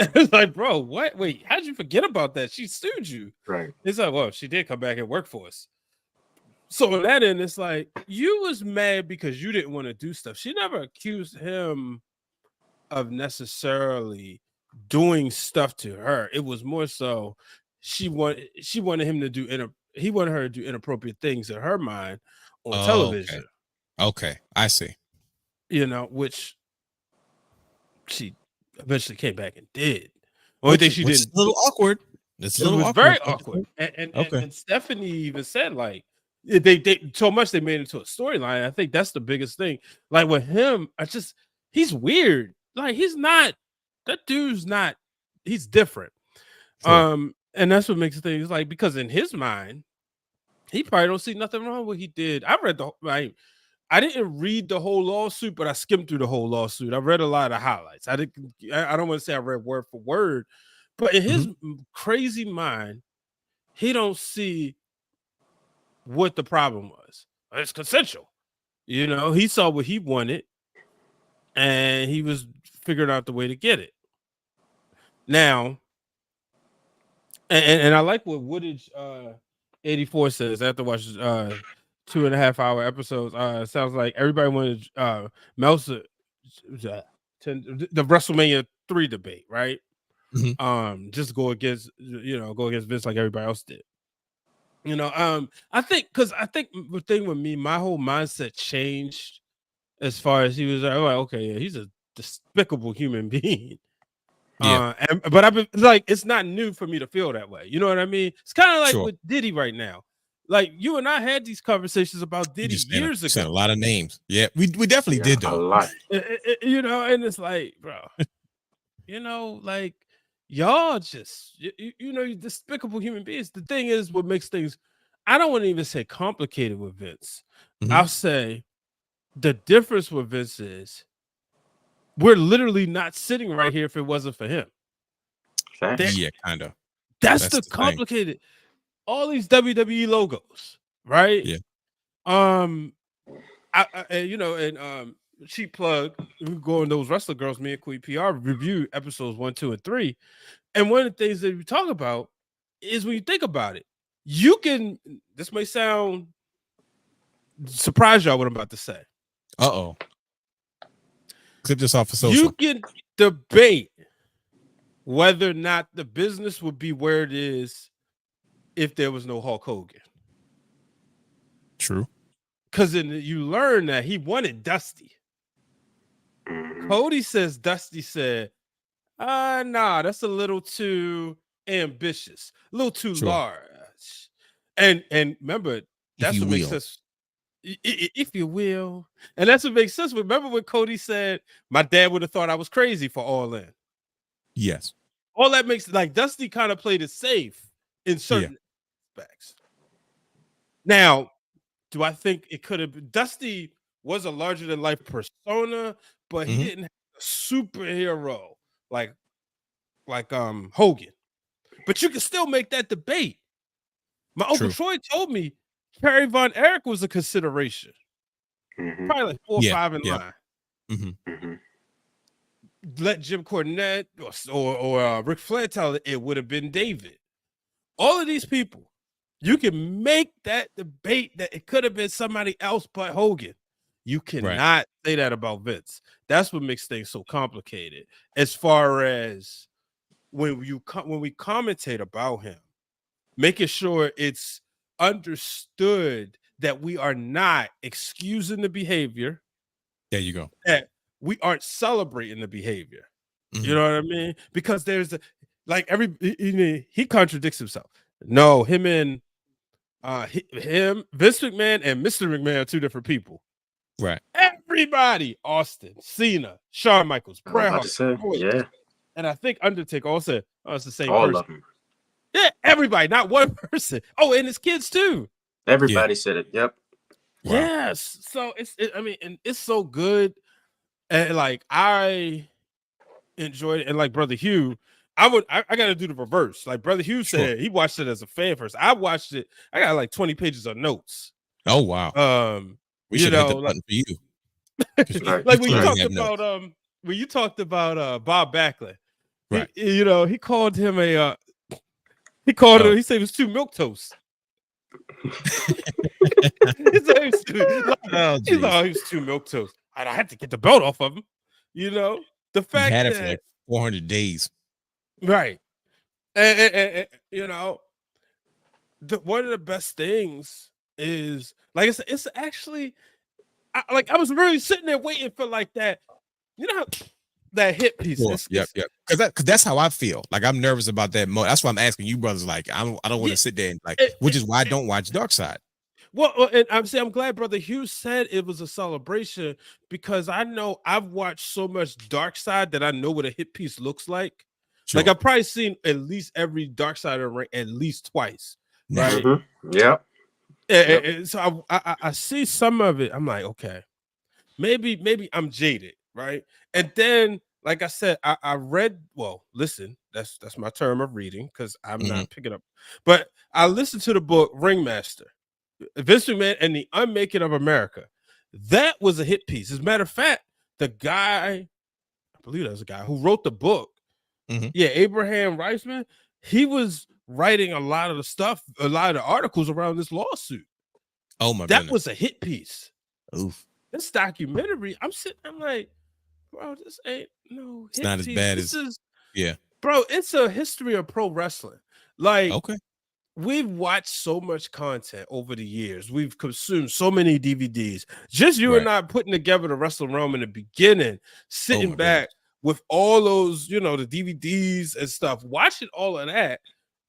It's like, bro, what? Wait, how'd you forget about that? She sued you. Right. It's like, well, she did come back and work for us. So on that end, it's like you was mad because you didn't want to do stuff. She never accused him of necessarily doing stuff to her. It was more so she wanted him to do he wanted her to do inappropriate things in her mind on television. Okay, I see. You know, which she eventually came back and did. Only thing she did, a little awkward. It's a it little was awkward. very awkward. And Stephanie even said, like, they so much they made it into a storyline. I think that's the biggest thing. Like with him, he's weird. Like he's different. Sure. And that's what makes things like, because in his mind, he probably don't see nothing wrong with what he did. I didn't read the whole lawsuit, but I skimmed through the whole lawsuit. I read a lot of highlights. I don't want to say I read word for word, but in his crazy mind, he don't see what the problem was. It's consensual. You know, he saw what he wanted and he was figuring out the way to get it. Now, and I like what Woodage 84 says after watching 2.5 hour episodes. Sounds like everybody wanted Meltzer the WrestleMania 3 debate, right? Just go against Vince like everybody else did. You know, I think the thing with me, my whole mindset changed as far as he was like, okay, yeah, he's a despicable human being. Yeah. But I've been like, it's not new for me to feel that way. You know what I mean? It's kind of like Sure. with Diddy right now. Like you and I had these conversations about Diddy years ago. Said a lot of names. Yeah, we definitely did though. A lot. You know, and it's like, bro, you know, like y'all just you know, despicable human beings. The thing is, what makes things, I don't want to even say complicated with Vince. I'll say the difference with Vince is we're literally not sitting right here if it wasn't for him. Yeah, kind of. That's the complicated thing. All these WWE logos, right? Yeah. Cheap plug, we go on those Wrestler Girls, me and Queen PR review episodes 1, 2, and 3. And one of the things that we talk about is when you think about it, this may sound surprise y'all what I'm about to say. Clip this off of social. You can debate whether or not the business would be where it is if there was no Hulk Hogan. True. Because then you learn that he wanted Dusty. Cody says Dusty said, nah, that's a little too ambitious, a little too large. And remember, that's what makes sense. If you will. And that's what makes sense. Remember when Cody said, my dad would have thought I was crazy for All In. Yes. All that makes, like, Dusty kind of played it safe in certain aspects. Now, do I think it could have been, Dusty was a larger than life persona, but he didn't have a superhero like Hogan. But you can still make that debate. My Uncle Troy told me Perry Von Erich was a consideration. Probably like 4 or 5 in line. Let Jim Cornette or Ric Flair tell it would have been David. All of these people, you can make that debate that it could have been somebody else but Hogan. You cannot say that about Vince. That's what makes things so complicated. As far as when we commentate about him, making sure it's understood that we are not excusing the behavior. There you go. That we aren't celebrating the behavior. You know what I mean? Because there's he contradicts himself. No, him, Vince McMahon and Mr. McMahon are two different people. Right. Everybody, Austin, Cena, Shawn Michaels, Bret Hart, and I think Undertaker also said, it's the same person. All of them. Yeah, everybody, not one person. Oh, and his kids too. Everybody said it. Yep. Wow. Yes. So and it's so good. And like I enjoyed it. And like Brother Hugh, I got to do the reverse. Like Brother Hugh said, he watched it as a fan first. I watched it. I got like 20 pages of notes. Oh wow. We should hit the button for you. Like when you talked about Bob Backlund, Right. He called him a. He called him. He said it was 2 milk toasts. He said it was he was 2 milk toasts. I had to get the belt off of him. The He fact had it that for like 400 days. right, and one of the best things is, like I said, it's actually I was really sitting there waiting for like that. How that hit piece. Sure. Yep. Because that's how I feel. Like I'm nervous about that. That's why I'm asking you, brothers. Like I don't want to sit there and which is why I don't watch Dark Side. Well, and I'm glad Brother Hugh said it was a celebration, because I know I've watched so much Dark Side that I know what a hit piece looks like. Sure. Like I've probably seen at least every Dark Side ring at least twice, right? Mm-hmm. Yeah. And so I see some of it. I'm like, okay, maybe I'm jaded, right? And then, like I said, I read. Well, listen, that's my term of reading, because I'm not picking up. But I listened to the book Ringmaster, Vince McMahon and the Unmaking of America. That was a hit piece. As a matter of fact, the guy, I believe that was a guy who wrote the book. Abraham Reisman, he was writing a lot of the stuff, a lot of the articles around this lawsuit. Oh my That goodness. was a hit piece. Oof. This documentary, I'm like, bro, this ain't no hit It's not piece. as bad This as is, yeah. bro, it's a history of pro wrestling. Like, Okay. we've watched so much content over the years. We've consumed so many DVDs. Just you and I putting together the Wrestling Wrealm in the beginning, sitting back with all those, the DVDs and stuff, watching all of that.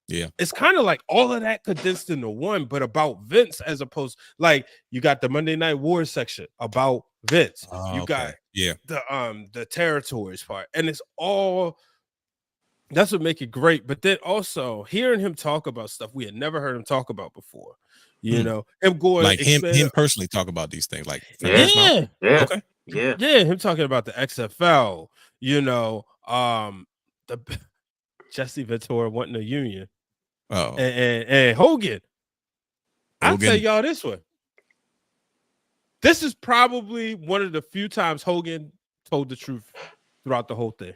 Yeah. It's kind of like all of that condensed into one, but about Vince, as opposed, like, you got the Monday Night Wars section about Vince. You got the territories part, and it's all. That's what make it great. But then also hearing him talk about stuff we had never heard him talk about before. Him going like him personally talk about these things. Like yeah. Okay. Yeah. Him talking about the XFL, the Jesse Ventura wanting a union. Oh. And Hogan. I'll tell y'all this one. This is probably one of the few times Hogan told the truth throughout the whole thing.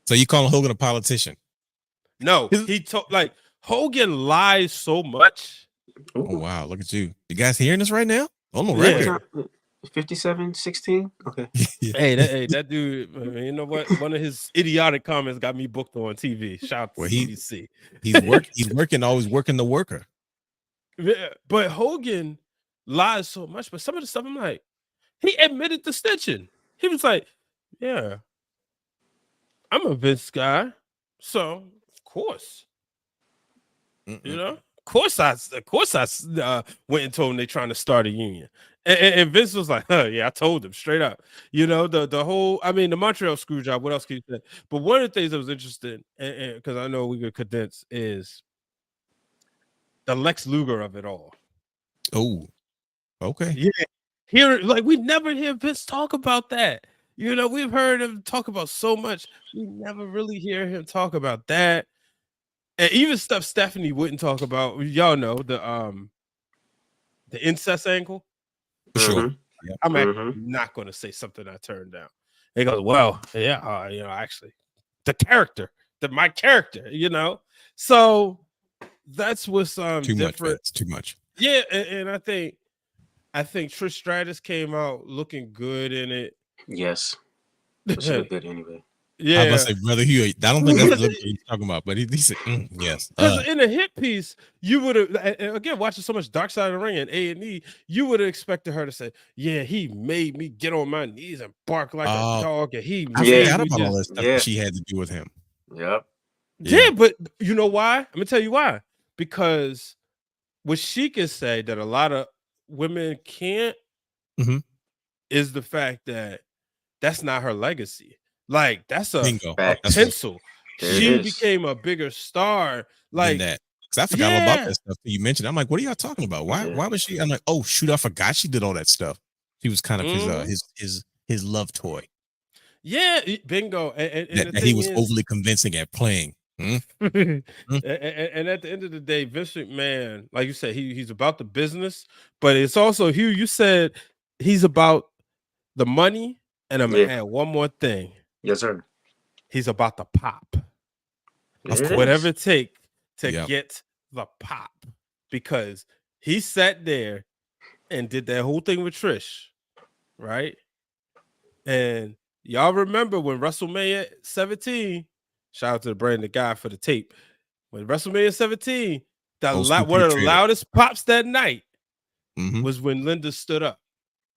So you calling Hogan a politician? No, he told, like, Hogan lies so much. Oh wow, look at you. You guys hearing this right now? On the record. 57-16. Okay. Hey, that dude, you know what? One of his idiotic comments got me booked on TV. Shout out to CBC. He's working, always working the worker. Yeah, but Hogan lies so much. But some of the stuff, I'm like, he admitted the snitching. He was like, yeah, I'm a Vince guy, so of course, of course I went and told him they're trying to start a union, and Vince was like, yeah, I told him straight up. The whole, the Montreal screw job. What else can you say? But one of the things that was interesting, and because I know we could condense, is the Lex Luger of it all. Oh, okay. Yeah, we never hear Vince talk about that. We've heard him talk about so much. We never really hear him talk about that. And even stuff Stephanie wouldn't talk about. Y'all know the incest angle. Sure. I'm actually not going to say something I turned down. He goes, well, yeah, actually, my character, So that's what's too different. Much. That's too much. Yeah, and I think Trish Stratus came out looking good in it. Yes. She looked good anyway. Yeah. I was about to say, brother Hugh, I don't think that's what he's talking about, but he said, yes. Because in a hit piece, you would have, again, watching so much Dark Side of the Ring and A&E, you would have expected her to say, yeah, he made me get on my knees and bark like a dog. And he I forgot about all that stuff that she had to do with him. Yep. Yeah, but you know why? I'm going to tell you why. Because what she can say that a lot of women can't is the fact that that's not her legacy. Like, that's a pencil. She became a bigger star. Like that. Because I forgot all about that stuff that you mentioned. I'm like, what are y'all talking about? Why was she? I'm like, oh shoot, I forgot she did all that stuff. She was kind of his love toy. Yeah, bingo. And that he was overly convincing at playing. And at the end of the day, Vince McMahon, like you said, he's about the business, but it's also, Hugh, you said he's about the money. And I'm gonna add one more thing. Yes, sir. He's about to pop. It is. Whatever it take to Yep. get the pop, because he sat there and did that whole thing with Trish, right? And y'all remember when WrestleMania 17, shout out to the Brandon guy for the tape. When WrestleMania 17, Old school one of the Patriot. loudest pops that night Mhm. was when Linda stood up.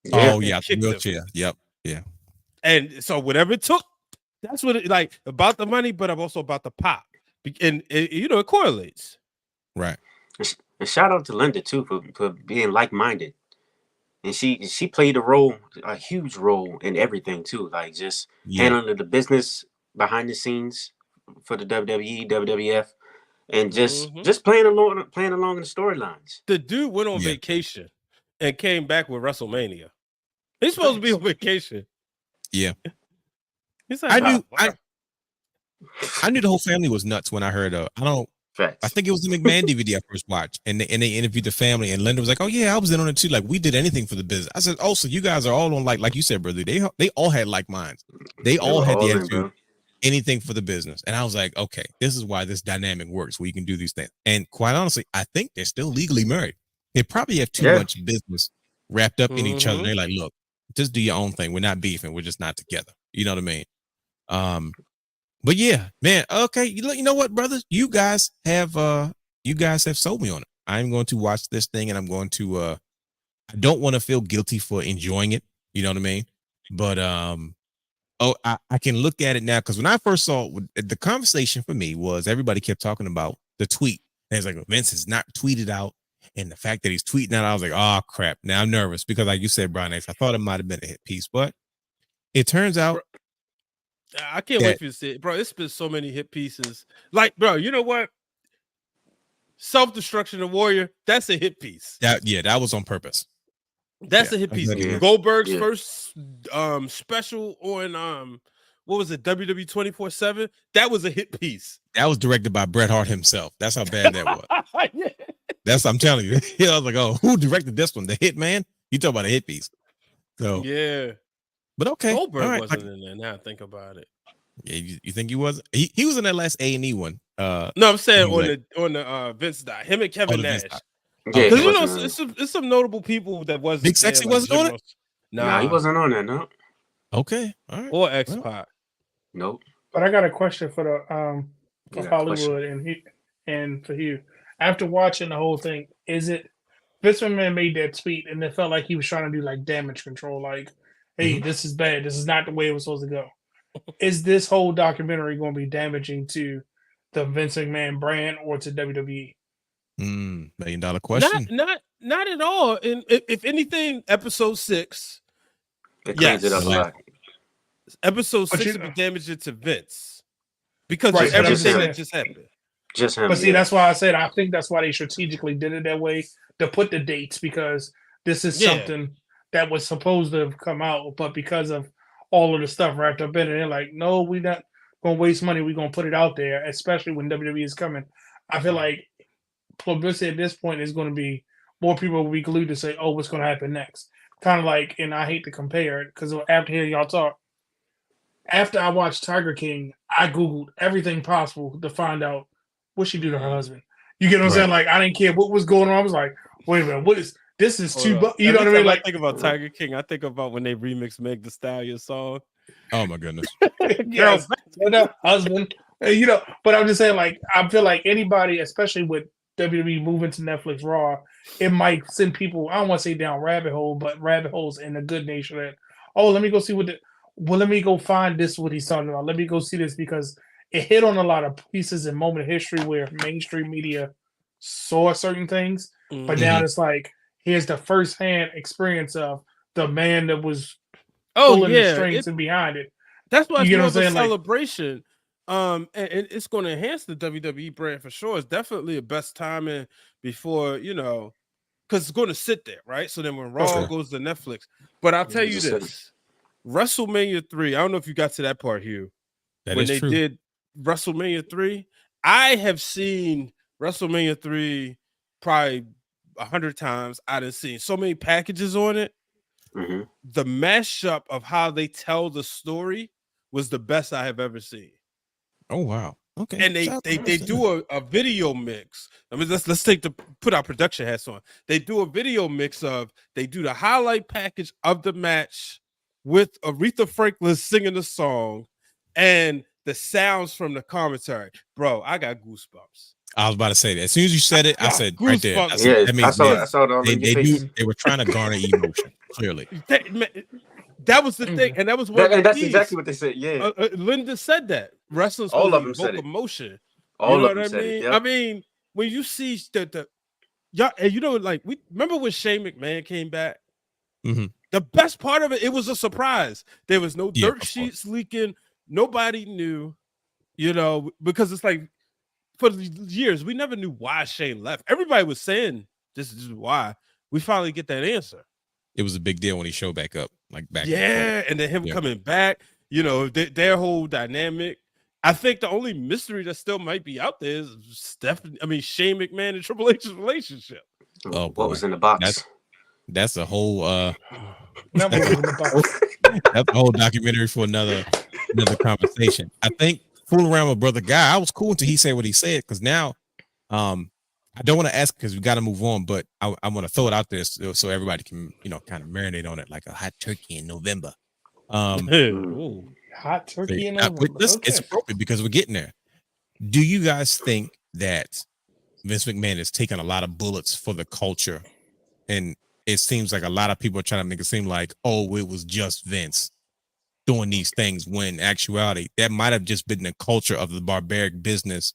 Yeah. Oh yeah, the kicked him. wheelchair. Yep. Yeah. And so whatever it took, that's what it like about the money, but I'm also about the pop. And it correlates. Right. And shout out to Linda too for being like-minded. And she played a huge role in everything too. Like just Yeah. handling the business behind the scenes for the WWE, WWF, and just playing along in the storylines. The dude went on Yeah. vacation and came back with WrestleMania. He's supposed to be on vacation. Yeah. He's like, I knew wow. I knew the whole family was nuts when I heard I Facts. think it was the McMahon DVD I first watched, and they interviewed the family, and Linda was like, "Oh yeah, I was in on it too. Like we did anything for the business." I said, "Oh, so you guys are all on like you said, brother. They all had like minds. They all were had the all in, attitude, bro. anything for the business." And I was like, "Okay, this is why this dynamic works. Where you can do these things." And quite honestly, I think they're still legally married. They probably have too Yeah. much business wrapped up in each other. They're like, "Look, just do your own thing. We're not beefing. We're just not together." You know what I mean? But yeah, man. Okay, you know what, brothers? You guys have sold me on it. I'm going to watch this thing, and I'm going to. I don't want to feel guilty for enjoying it. You know what I mean? But I can look at it now because when I first saw it, the conversation for me was everybody kept talking about the tweet. And it's like Vince is not tweeted out, and the fact that he's tweeting out, I was like, oh crap. Now I'm nervous because, like you said, Brian X, I thought it might have been a hit piece, but it turns out. I can't wait for you to see it, bro. It's been so many hit pieces. Like, bro, you know what? Self-Destruction of Warrior, that's a hit piece. That was on purpose. That's a hit piece. Yeah. Goldberg's Yeah. first special on what was it, WWE 24/7? That was a hit piece. That was directed by Bret Hart himself. That's how bad that was. Yeah. That's I'm telling you. I was like, oh, who directed this one? The Hit Man? You talk about a hit piece. So Yeah. but okay. Goldberg all right. wasn't in there. Now I think about it. Yeah, you think he was? He was in that last A&E one. No, I'm saying he was on the Vince die. Him and Kevin the Vince Nash. die. Yeah, Because he you know, wasn't it's some notable people that wasn't. Big Sexy there, like wasn't on Jim it? Ross. Nah, he wasn't on that. No, Okay. All right. Or X-Pac. nope. But I got a question for the You for got a question? Hollywood and for you. After watching the whole thing, is it Vince McMahon made that tweet and it felt like he was trying to do like damage control, like, hey, this is bad. This is not the way it was supposed to go. Is this whole documentary going to be damaging to the Vince McMahon brand or to WWE? $1 million question. Not at all. And if anything, episode 6. It cleans it up a lot. Episode But 6 you- would be damaging to Vince. Because Right, of but I'm everything saying- that just happened. Just him. But see, yeah. that's why I said I think that's why they strategically did it that way to put the dates, because this is Yeah. something that was supposed to have come out, but because of all of the stuff wrapped up in it, they're like, no, we're not gonna waste money. We're gonna put it out there, especially when WWE is coming. I feel like publicity at this point is going to be more people will be glued to say, oh, what's going to happen next? Kind of like, and I hate to compare it because after hearing y'all talk, after I watched Tiger King, I Googled everything possible to find out what she do to her husband. You get what I'm saying? Like, I didn't care what was going on. I was like, wait a minute, this is too, you know what I mean? Like, think about Tiger King, I think about when they remixed Meg Thee Stallion song. Oh my goodness. yes, husband, you know, but I'm just saying, like, I feel like anybody, especially with WWE moving to Netflix Raw, it might send people, I don't want to say down rabbit hole, but rabbit holes in a good nature that, oh, let me go see let me go find this, what he's talking about. Let me go see this, because it hit on a lot of pieces in moment of history where mainstream media saw certain things, but now it's like, here's the first-hand experience of the man that was pulling the strings and behind it. That's why it's You get more what of I'm a saying? Like- celebration. And it's going to enhance the WWE brand for sure. It's definitely a best timing before, you know, because it's going to sit there, right? So then when Raw goes to Netflix. But I'll tell you this, WrestleMania 3, I don't know if you got to that part, Hugh. That when is they true. did WrestleMania 3, I have seen WrestleMania 3 probably 100 times. I done seen so many packages on it. Mm-hmm. The mashup of how they tell the story was the best I have ever seen. Oh wow. Okay. And they do a video mix. I mean, let's put our production hats on. They do a video mix of they do the highlight package of the match with Aretha Franklin singing the song and the sounds from the commentary. Bro, I got goosebumps. I was about to say that. As soon as you said it, I said right there. Goosebumps. Yeah, that means I saw it on they your face. they were trying to garner emotion. Clearly, that was the thing, and that was what. And that's exactly what they said. Yeah, Linda said that wrestling's all supposed of to them said evoke it. emotion. All you know of them what I said mean? it. Yep. I mean, when you see the y'all, and you know, like we remember when Shane McMahon came back. mm-hmm. The best part of it was a surprise. There was no dirt sheets leaking. Nobody knew, you know, because it's like for years we never knew why Shane left. Everybody was saying this is why. We finally get that answer. It was a big deal when he showed back up, like back. Yeah, and then him coming back. You know, their whole dynamic. I think the only mystery that still might be out there is Shane McMahon and Triple H's relationship. Oh, what was in the box? That's a whole That's a whole documentary for another conversation. I think fooling around with Brother Guy, I was cool until he said what he said, because now I don't want to ask because we got to move on, but I want to throw it out there so everybody can, you know, kind of marinate on it like a hot turkey in November. Hot turkey in November. It's appropriate because we're getting there. Do you guys think that Vince McMahon is taking a lot of bullets for the culture? And it seems like a lot of people are trying to make it seem like, oh, it was just Vince doing these things, when in actuality, that might have just been the culture of the barbaric business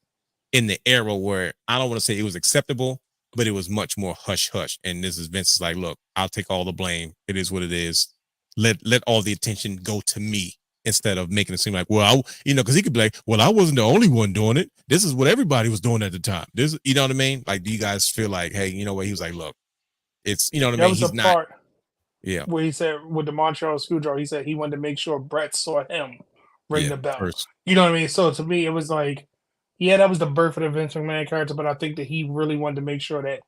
in the era where I don't want to say it was acceptable, but it was much more hush hush. And this is Vince's like, look, I'll take all the blame. It is what it is. Let all the attention go to me, instead of making it seem like, well, because he could be like, well, I wasn't the only one doing it. This is what everybody was doing at the time. This, you know what I mean? Like, do you guys feel like, hey, you know what? He was like, look, it's, you know what I mean? That was He's the not. part Where he said with the Montreal Screwdriver, he said he wanted to make sure Brett saw him ring the bell. First. You know what I mean? So to me, it was like, yeah, that was the birth of the Vince McMahon character, but I think that he really wanted to make sure that,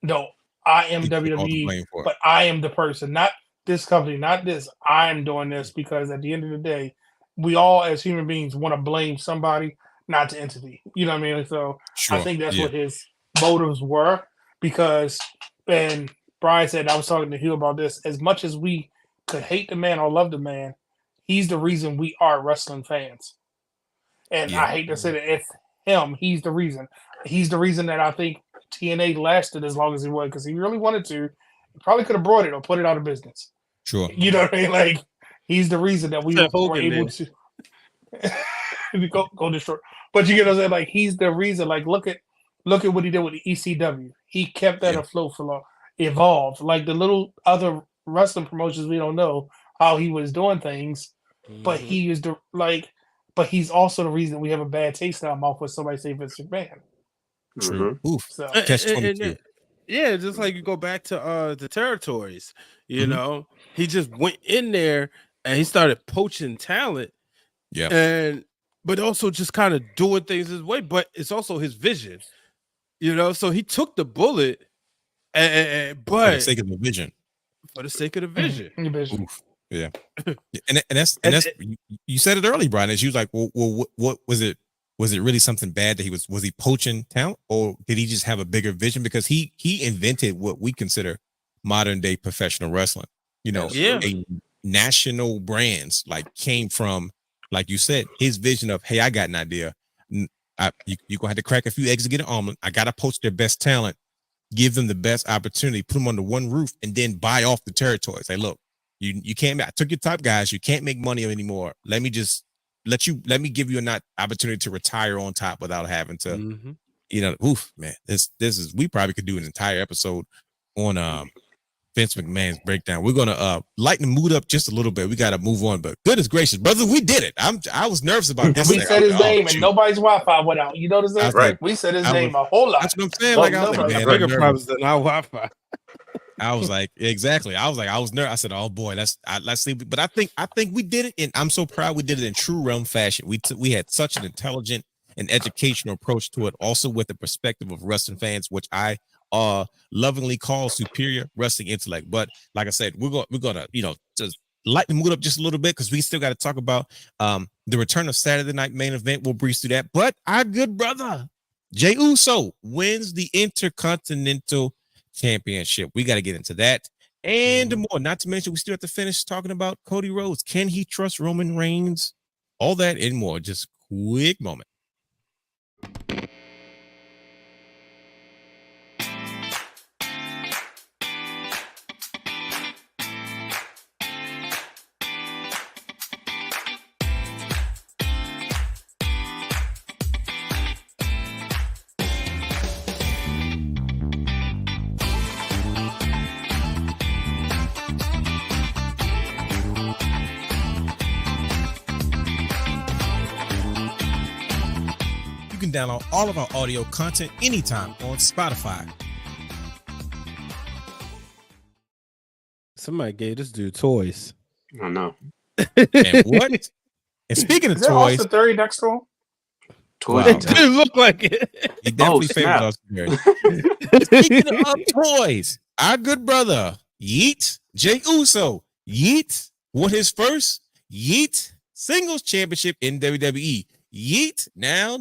no, I am WWE, but I am the person, not this company, not this. I'm doing this because at the end of the day, we all as human beings want to blame somebody, not the entity. You know what I mean? So I think that's what his motives were, because, and Brian said, I was talking to Hugh about this, as much as we could hate the man or love the man, he's the reason we are wrestling fans. And I hate to say that it's him. He's the reason. He's the reason that I think TNA lasted as long as it was, because he really wanted to. He probably could have brought it or put it out of business. Sure. You know what I mean? Like, he's the reason that we were able to go destroy. But you get what I'm saying? Like, he's the reason. Like, look at what he did with the ECW. He kept that afloat for long, evolved. Like the little other wrestling promotions, we don't know how he was doing things, but he is but he's also the reason we have a bad taste in our mouth when somebody say Vince McMahon. True. Oof. So, yeah, just like you go back to the territories, you know, he just went in there and he started poaching talent. Yeah. But also just kind of doing things his way, but it's also his vision, you know. So he took the bullet, but for the sake of the vision. For the sake of the vision. Oof. Yeah. and that's you said it early, Brian. As you was like, well, what was it? Was it really something bad that was he poaching talent, or did he just have a bigger vision? Because he invented what we consider modern day professional wrestling. You know, national brands came from, like you said, his vision of, hey, I got an idea. You're gonna have to crack a few eggs to get an omelet. I gotta poach their best talent, give them the best opportunity, put them under one roof, and then buy off the territory. Say, look, you can't. I took your top guys. You can't make money anymore. Let me give you an opportunity to retire on top without having to, you know, oof, man, this is, we probably could do an entire episode on Vince McMahon's breakdown. We're gonna lighten the mood up just a little bit. We gotta move on, but goodness gracious, brother, we did it. I was nervous about this. We said his name and nobody's Wi-Fi went out. You notice that? Right. We said his name a whole lot. That's what I'm saying. Like, I was like, man, bigger problems than our Wi-Fi. I was like, exactly. I was nervous. I said, oh boy, let's see. But I think we did it, and I'm so proud we did it in true realm fashion. We had such an intelligent and educational approach to it, also with the perspective of wrestling fans, which I lovingly call superior wrestling intellect. But like I said, we're gonna, you know, just lighten the mood up just a little bit because we still got to talk about the return of Saturday Night Main Event. We'll breeze through that. But our good brother, Jey Uso, wins the Intercontinental Championship. We got to get into that and more. Not to mention, we still have to finish talking about Cody Rhodes. Can he trust Roman Reigns? All that and more. Just quick moment. Download all of our audio content anytime on Spotify. Somebody gave this dude toys. I know. And what? And speaking of Is that toys, Austin Theory next to him? Toys. Wow. It didn't look like it. he definitely snap. favors us. Speaking of toys, our good brother Yeet, Jey Uso, Yeet won his first Yeet singles championship in WWE. Yeet, now.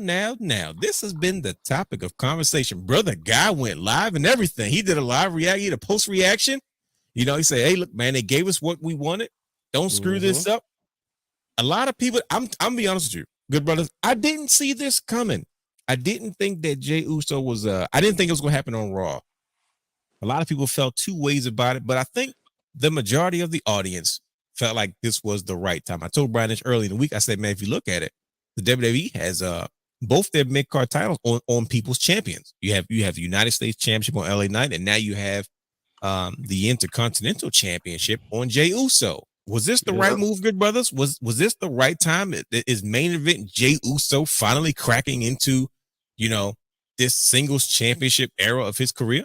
This has been the topic of conversation. Brother Guy went live and everything. He did a live react, he did a post reaction. You know, he said, "Hey, look, man, they gave us what we wanted. Don't screw this up." A lot of people, I'm be honest with you, good brothers. I didn't see this coming. I didn't think that Jey Uso was. I didn't think it was going to happen on Raw. A lot of people felt two ways about it, but I think the majority of the audience felt like this was the right time. I told Brian this early in the week. I said, man, if you look at it, the WWE has both their mid-card titles on people's champions. You have the United States Championship on LA Knight, and now you have the Intercontinental Championship on Jey Uso. Was this the right move, good brothers? Was this the right time? Is main event Jey Uso finally cracking into, you know, this singles championship era of his career?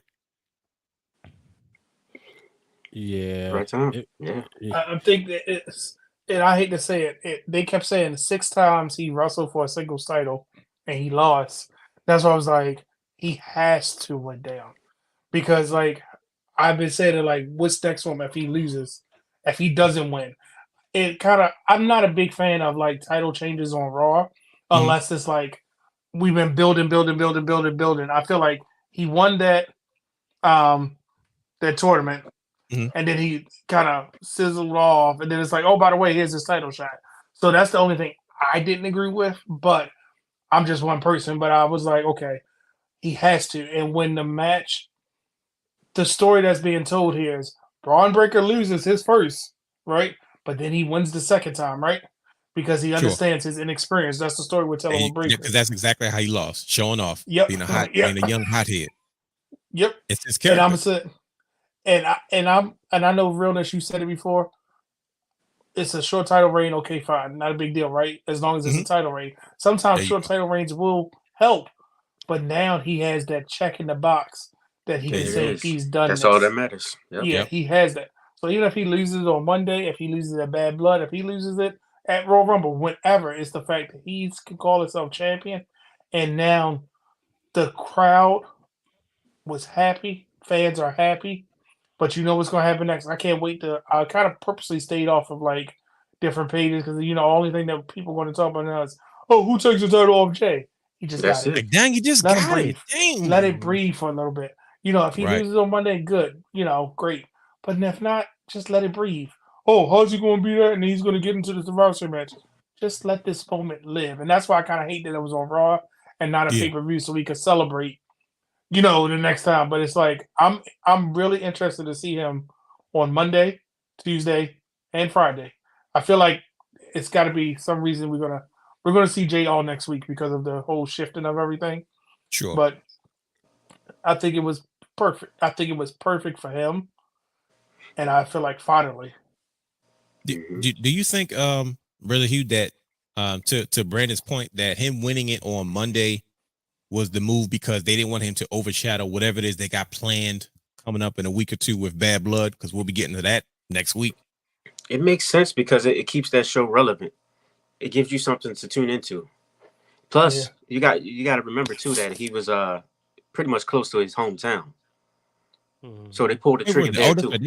Yeah. Right time. Yeah. I think that it's, and I hate to say it, they kept saying 6 times he wrestled for a singles title and he lost. That's why I was like, he has to win down. Because, like, I've been saying it, like, what's next for him if he loses, if he doesn't win? It kind of, I'm not a big fan of, like, title changes on Raw unless it's like, we've been building. I feel like he won that tournament. And then he kind of sizzled off, and then it's like, oh, by the way, here's his title shot. So that's the only thing I didn't agree with, but I'm just one person. But I was like, okay, he has to. And when the match, the story that's being told here is Braun Breaker loses his first, right? But then he wins the second time, right? Because he understands his inexperience. That's the story we're telling with Breaker. Because that's exactly how he lost, showing off, being a young hothead. Yep. It's his character. And I know realness. You said it before. It's a short title reign. Okay, fine, not a big deal, right? As long as it's a title reign. Sometimes short title reigns will help, but now he has that check in the box that he can say he's done. That's all that matters. He has that. So even if he loses on Monday, if he loses at Bad Blood, if he loses it at Royal Rumble, whatever, it's the fact that he can call himself champion, and now the crowd was happy. Fans are happy. But you know what's going to happen next. I can't wait to. I kind of purposely stayed off of like different pages because the only thing that people want to talk about now is, oh, who takes the title off Jey? He just got it. Dang, you just let got him breathe. It. Dang. Let it breathe for a little bit. If he loses on Monday, good. Great. But if not, just let it breathe. Oh, how's he going to be there? And he's going to get into the Survivor match. Just let this moment live. And that's why I kind of hate that it was on Raw and not a pay-per-view so we could celebrate. The next time, but it's like I'm really interested to see him on Monday, Tuesday, and Friday. I feel like it's got to be some reason we're gonna see Jey all next week because of the whole shifting of everything. Sure, but I think it was perfect. I think it was perfect for him, and I feel like finally. Do you think, Brother Hugh, that to Brandon's point, that him winning it on Monday was the move because they didn't want him to overshadow whatever it is they got planned coming up in a week or two with Bad Blood? Because we'll be getting to that next week. It makes sense because it keeps that show relevant. It gives you something to tune into. Plus, you got to remember too that he was pretty much close to his hometown. So they pulled the They were trigger the there oldest, too.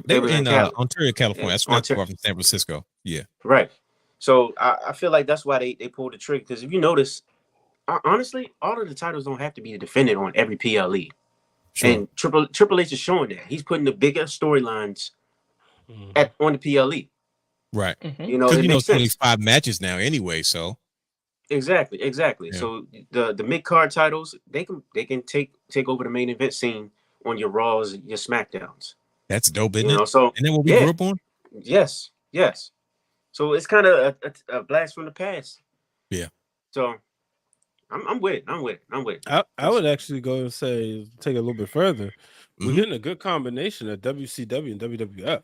they were was in Cali. Ontario, California. Yeah, That's not too Ontario. far from San Francisco. Yeah. Right. So I feel like that's why they pulled the trigger, because if you notice, honestly, all of the titles don't have to be defended on every PLE. Sure. And Triple H is showing that he's putting the bigger storylines on the PLE. Right. You know, Because it you know makes it's only sense. 5 matches now anyway. So Exactly. Yeah. So the mid card titles, they can take over the main event scene on your Raws, your SmackDowns. that's dope, isn't You know, it? so And then what we yeah, grew up on. yes. So it's kind of a blast from the past. Yeah. So I'm with it. I would actually go and say take it a little bit further. We're Mhm. getting a good combination of WCW and WWF.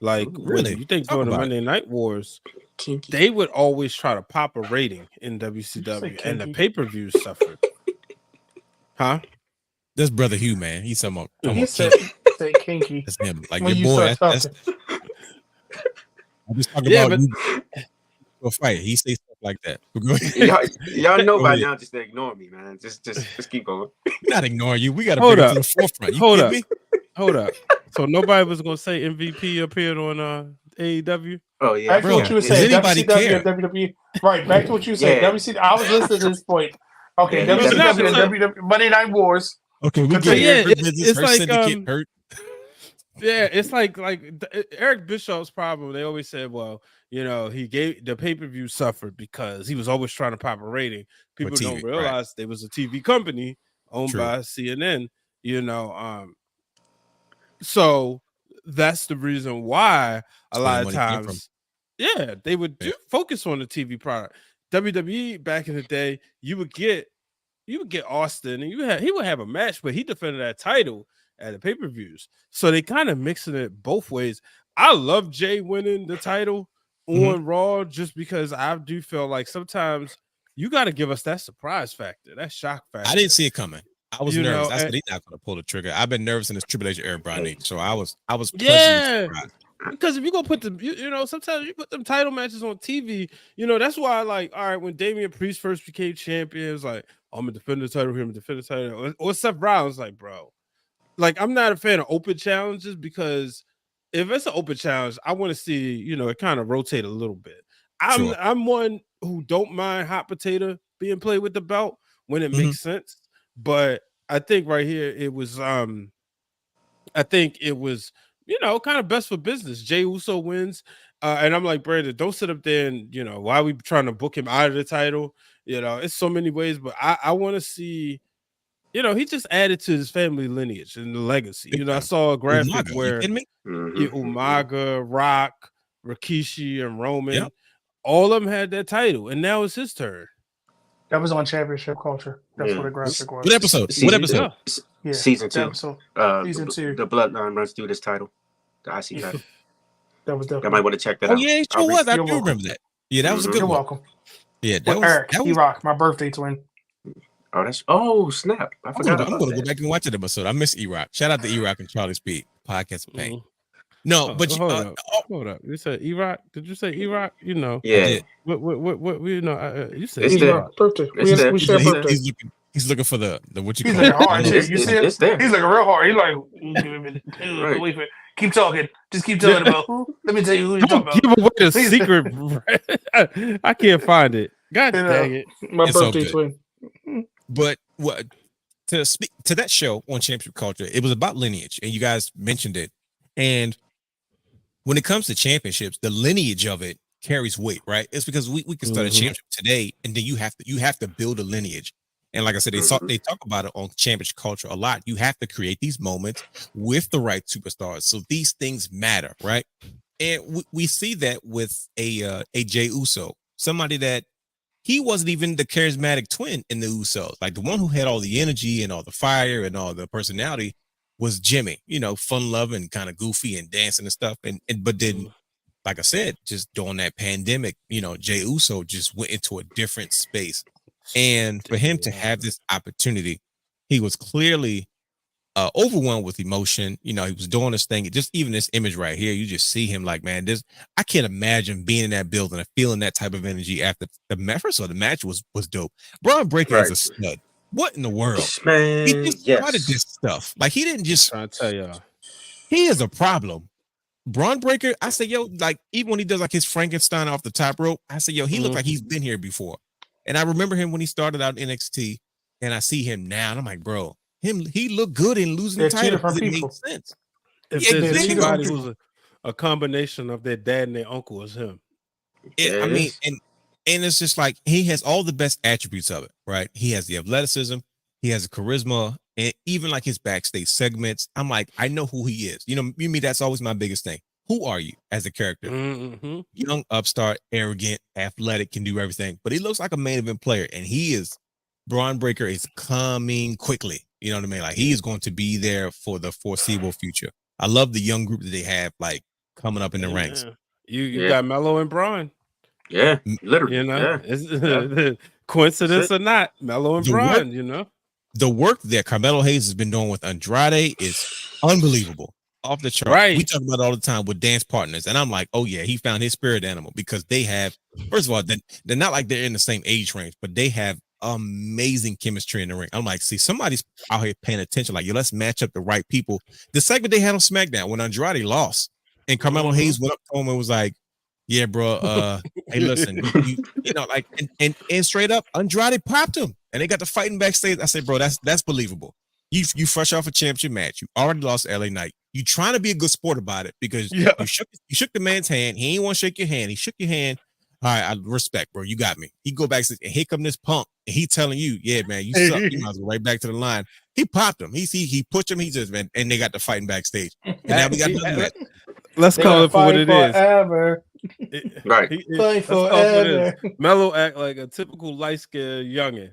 Like Ooh, when really? you think Talk during the about it. Monday Night Wars, Kinky. they would always try to pop a rating in Did WCW, you say and the kinky? pay-per-views suffered. Huh? That's brother Hugh, man. He's talking He about said kinky. that's him. Like When your you boy. start That's talking. I'm just talking Yeah, about but you to a fight. He say stuff like that. But go ahead. Y'all know Go by ahead. now just to ignore me, man. Just keep going. Not ignoring you. We got to Hold bring it up. to the forefront. You Hold kidding up. me? Hold up. So nobody was gonna say MVP appeared on AEW. Oh yeah, Back to Bro, what you were does saying. anybody WCW care? and WWE. Right. Back to what you said. Yeah. WCW. I was listening to this point. Okay. Yeah, he definitely WCW and said- WWE. Monday Night Wars. Okay, we Continue. get Yeah, it. Hurt business, it's hurt like, syndicate, hurt. Yeah, it's like Eric Bischoff's problem. They always said, well, you know, he gave the pay-per-view suffered because he was always trying to pop a rating. People TV, don't right. realize there was a TV company owned True. by CNN, you know. So that's the reason why a where the lot of money came from. times, yeah, they would focus on the TV product. WWE back in the day, you would get Austin, and he would have a match, but he defended that title at the pay-per-views. So they kind of mixing it both ways. I love Jay winning the title on Raw just because I do feel like sometimes you got to give us that surprise factor, that shock factor. I didn't see it coming. I was You nervous. know, I said he's not going to pull the trigger. I've been nervous in this Triple H era, Brownie. So I was pleasantly Yeah. surprised. Because if you go put you know, sometimes you put them title matches on TV, you know, that's why, like, all right, when Damian Priest first became champion, it was like, I'm gonna defend the title here, I'm gonna defend the title. Or Seth Rollins, like, bro, like, I'm not a fan of open challenges because if it's an open challenge, I want to see, you know, it kind of rotate a little bit. I'm one who don't mind hot potato being played with the belt when it makes sense, but I think right here it was you know, kind of best for business. Jey Uso wins. And I'm like, Brandon, don't sit up there and, you know, why are we trying to book him out of the title? You know, it's so many ways, but I want to see, you know, he just added to his family lineage and the legacy. You know, I saw a graphic where Umaga, Rock, Rikishi, and Roman, all of them had that title, and now it's his turn. That was on Championship Culture. That's what the graphic was. What episode? What episode? Yeah, Season 2. Season 2. The bloodline runs through this title. The IC title. That was I might want to check that out. Oh yeah, it sure was. I do welcome. remember that. Yeah, that was a good You're one. welcome. Yeah, that With was Eric. that He was. rock, my birthday twin. Snap! I forgot. I'm gonna go back and watch that episode. I miss E-Rock. Shout out to E-Rock and Charlie Speed podcast of pain. No, but hold up. You said E-Rock? Did you say E-Rock? You know, Yeah. What you know? You said It's E-Rock. Birthday. We share birthday. He's looking for the what you He's call looking hard. It's You see it's it? there. He's looking real hard. He's like, wait for it. Keep talking. Just keep telling about who. Let me tell you who you're talking Don't about. give away the secret. I can't find it. God dang it! My It's all birthday good. twin. But what to speak to that show on Championship Culture, it was about lineage, and you guys mentioned it. And when it comes to championships, the lineage of it carries weight, right? It's because we can start a championship today, and then you have to build a lineage. And like I said, they talk about it on Championship Culture a lot. You have to create these moments with the right superstars, so these things matter, right? And we see that with a Jey Uso, somebody that he wasn't even the charismatic twin in the Usos. Like the one who had all the energy and all the fire and all the personality was Jimmy, you know, fun loving, kind of goofy and dancing and stuff. But then, like I said, just during that pandemic, you know, Jey Uso just went into a different space. And for him to have this opportunity, he was clearly overwhelmed with emotion. You know, he was doing this thing. Just even this image right here, you just see him like, man, I can't imagine being in that building and feeling that type of energy after the match. First of all, the match was dope. Braun Breaker is a stud. What in the world? Man, He just started this stuff. Like he didn't just. Trying to tell y'all, he is a problem. Braun Breaker, I say, yo, like even when he does like his Frankenstein off the top rope, I say, yo, he looked like he's been here before. And I remember him when he started out in NXT, and I see him now, and I'm like, bro, he looked good in losing the title because it made sense. If there's anybody who's a combination of their dad and their uncle, is him. I mean, and it's just like he has all the best attributes of it, right? He has the athleticism, he has the charisma, and even like his backstage segments. I'm like, I know who he is. You know, me, that's always my biggest thing. Who are you as a character? Young, upstart, arrogant, athletic, can do everything, but he looks like a main event player, and he is. Braun Breaker is coming quickly. You know what I mean? Like he is going to be there for the foreseeable future. I love the young group that they have, like coming up in the ranks. You got Melo and Braun. Yeah, literally. You know, coincidence or not, Melo and Braun. You know, the work that Carmelo Hayes has been doing with Andrade is unbelievable, off the chart. Right. We talk about it all the time with dance partners, and I'm like, oh yeah, he found his spirit animal because they have. First of all, they're not like they're in the same age range, but they have amazing chemistry in the ring. I'm like, see, somebody's out here paying attention. Like, yo, let's match up the right people. The segment they had on SmackDown when Andrade lost, and Carmelo Hayes went up to him and was like, yeah, bro, hey, listen, you know, like, and straight up, Andrade popped him, and they got to fighting backstage. I said, bro, that's believable. You fresh off a championship match. You already lost LA Knight. You trying to be a good sport about it because you shook the man's hand. He ain't want to shake your hand. He shook your hand. All right, I respect, bro. You got me. He go back and here come this punk, and he telling you, yeah, man, you suck. You might as well right back to the line. He popped him. He pushed him. He just man, and they got to fighting backstage. And now we got that. Let's call it for what it is. Right. Fight forever. Melo act like a typical light skinned youngin.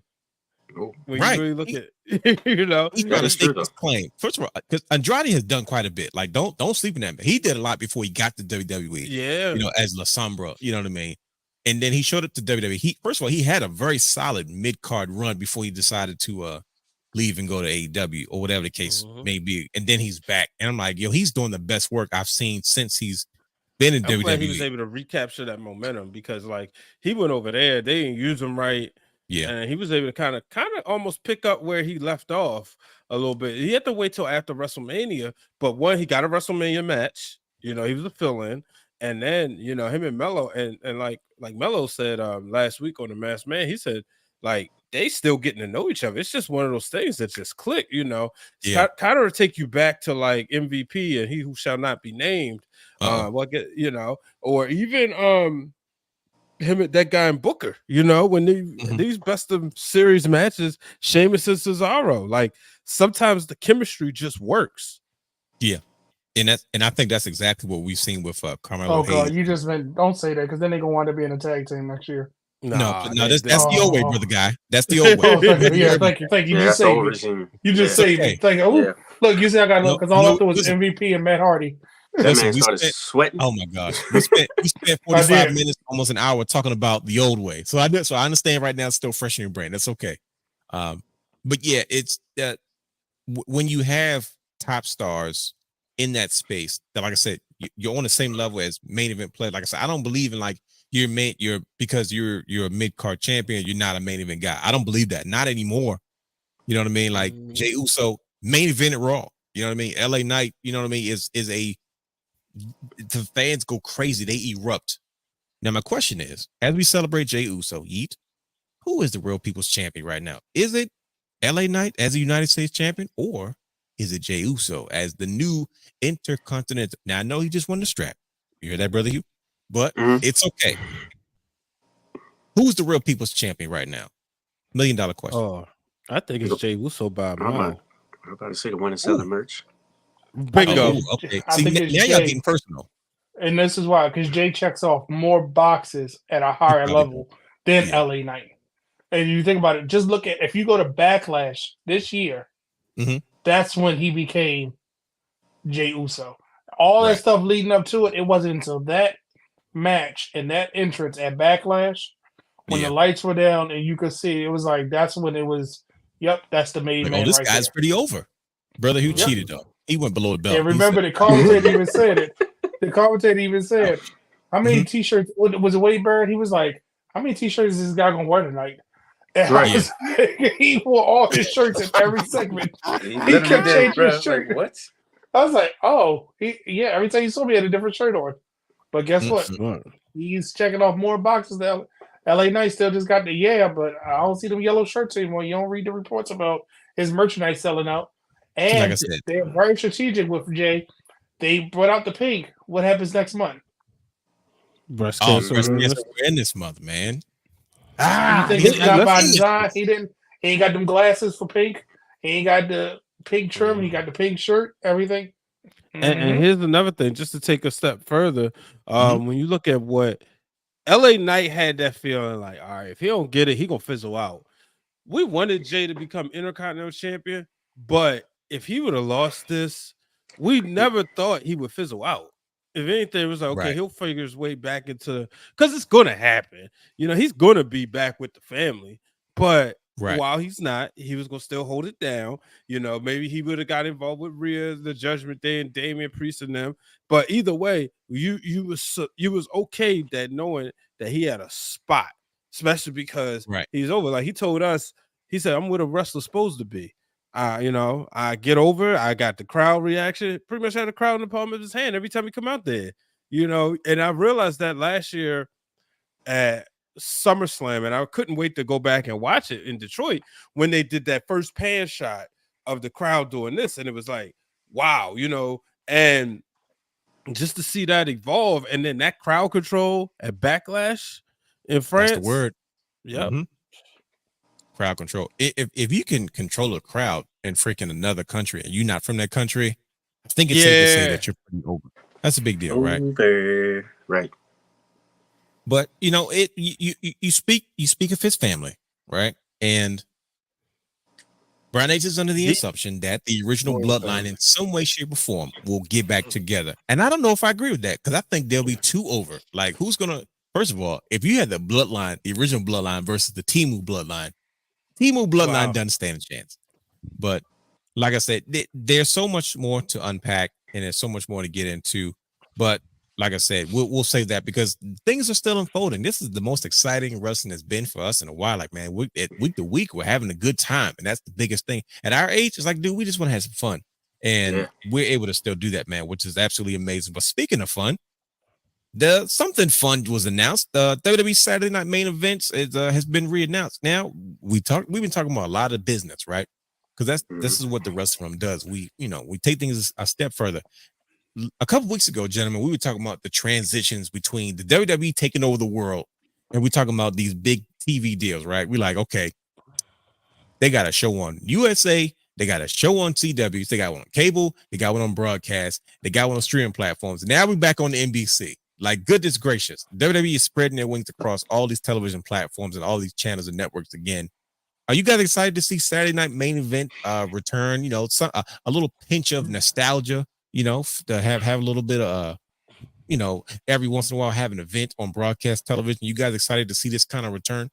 When you really look at, you know, he's trying to stake his claim. First of all, because Andrade has done quite a bit. Like, don't sleep in that man. He did a lot before he got to WWE. Yeah, you know, as La Sombra. You know what I mean? And then he showed up to WWE. First of all, he had a very solid mid-card run before he decided to leave and go to AEW or whatever the case may be. And then he's back. And I'm like, yo, he's doing the best work I've seen since he's been in WWE. Glad he was able to recapture that momentum because, like, he went over there, they didn't use him right. Yeah, and he was able to kind of almost pick up where he left off a little bit. He had to wait till after WrestleMania, but he got a WrestleMania match. You know, he was a fill-in. And then, you know, him and Melo and like Melo said last week on the Masked Man, he said, like, they still getting to know each other. It's just one of those things that just click, you know. Kind of take you back to like MVP and He Who Shall Not Be Named. You know, or even him at that guy in Booker, you know, when these best of series matches, Sheamus and Cesaro, like sometimes the chemistry just works. Yeah. And I think that's exactly what we've seen with Carmelo. Oh God, you just don't say that because then they're gonna wind up being a tag team next year. No, that's the old way, brother guy. That's the old way. Thank you. You just saved me. You just saved me. Thank you. Look, you see, I got look because all I thought was MVP and Matt Hardy. That man started sweating. Oh my gosh, we spent 45 minutes, almost an hour, talking about the old way. So I understand right now. It's still fresh in your brain. That's okay. But yeah, it's that when you have top stars in that space, that like I said, you're on the same level as main event player. Like I said, I don't believe in like because you're a mid card champion, you're not a main event guy. I don't believe that, not anymore. You know what I mean? Like Jey Uso main event at Raw. You know what I mean? LA Knight. You know what I mean? Is the fans go crazy. They erupt. Now my question is, as we celebrate Jey Uso, who is the real people's champion right now? Is it LA Knight as a United States champion, or is it Jey Uso as the new Intercontinental? Now, I know he just won the strap. You hear that, brother Hugh? But it's okay. Who's the real people's champion right now? $1 million question. Oh, I think it's Jey Uso by a mile. I'm about to say the one that's selling merch. Bingo. Okay. See, now y'all getting personal. And this is why, because Jey checks off more boxes at a higher level than LA Knight. And you think about it, just look at, if you go to Backlash this year, that's when he became Jey Uso. All that stuff leading up to it, it wasn't until that match and that entrance at Backlash when the lights were down and you could see, it was like, that's when it was, that's the main man. This right guy's there. pretty over. Brother who cheated, though. He went below the belt. Yeah, remember the commentator even said it. The commentator even said, how many t-shirts, was it Wade Bird? He was like, how many t-shirts is this guy going to wear tonight? And Right. he wore all his shirts in every segment. He He literally kept did, changing bro. his shirt. Like, what? I was like, oh, every time you saw me, he had a different shirt on. But guess what? He's checking off more boxes. The LA Knight still just got the but I don't see them yellow shirts anymore. You don't read the reports about his merchandise selling out. Like I And said, they're very strategic with Jay. They brought out the pink. What happens next month? Breast oh, cancer breast awareness. cancer awareness month, man. You think it's not by listen, design? He ain't got them glasses for pink. He ain't got the pink trim. He got the pink shirt. Everything. and Mhm. here's another thing, just to take a step further. Mhm. When you look at what LA Knight had that feeling like, all right, if he don't get it, he gonna fizzle out. We wanted Jay to become Intercontinental Champion, but if he would have lost this, we never thought he would fizzle out. If anything, it was like, okay, Right. he'll figure his way back into, because it's gonna happen. You know, he's gonna be back with the family, but Right. while he's not, he was gonna still hold it down. You know, maybe he would have got involved with Rhea, the Judgment Day, and Damian Priest and them. But either way, you was okay that knowing that he had a spot, especially because Right. he's over. Like he told us, he said, "I'm what a wrestler's supposed to be." You know, I get over. I got the crowd reaction. Pretty much had the crowd in the palm of his hand every time he come out there. You know, and I realized that last year at SummerSlam, and I couldn't wait to go back and watch it in Detroit when they did that first pan shot of the crowd doing this, and it was like, wow, you know, and just to see that evolve, and then that crowd control at Backlash in France. That's the word. Yep. Mhm. Crowd control. If you can control a crowd in freaking another country and you're not from that country, I think it's safe to say that you're pretty over. That's a big deal, right? Over. Right. But you know, you speak of his family, right? And Brian H is under the assumption that the original bloodline in some way, shape, or form will get back together. And I don't know if I agree with that, because I think there'll be two over. Like, who's gonna, first of all, if you had the bloodline, the original bloodline versus the Timu bloodline doesn't stand a chance. But like I said, there's so much more to unpack and there's so much more to get into. But like I said, we'll save that because things are still unfolding. This is the most exciting wrestling has been for us in a while. Like, man, week to week, we're having a good time. And that's the biggest thing. At our age, it's like, dude, we just want to have some fun. And we're able to still do that, man, which is absolutely amazing. But speaking of fun, something fun was announced. WWE Saturday Night Main Events has been reannounced. Now we've been talking about a lot of business, right? Because this is what the Wrestling Wrealm does. We take things a step further. A couple weeks ago, gentlemen, we were talking about the transitions between the WWE taking over the world, and we're talking about these big TV deals, right? We're like, okay, they got a show on USA, they got a show on CW, they got one on cable, they got one on broadcast, they got one on streaming platforms. Now we're back on the NBC. Like, goodness gracious, WWE is spreading their wings across all these television platforms and all these channels and networks again. Are you guys excited to see Saturday Night Main Event return? You know, a little pinch of nostalgia, you know, to have a little bit of, you know, every once in a while have an event on broadcast television. You guys excited to see this kind of return?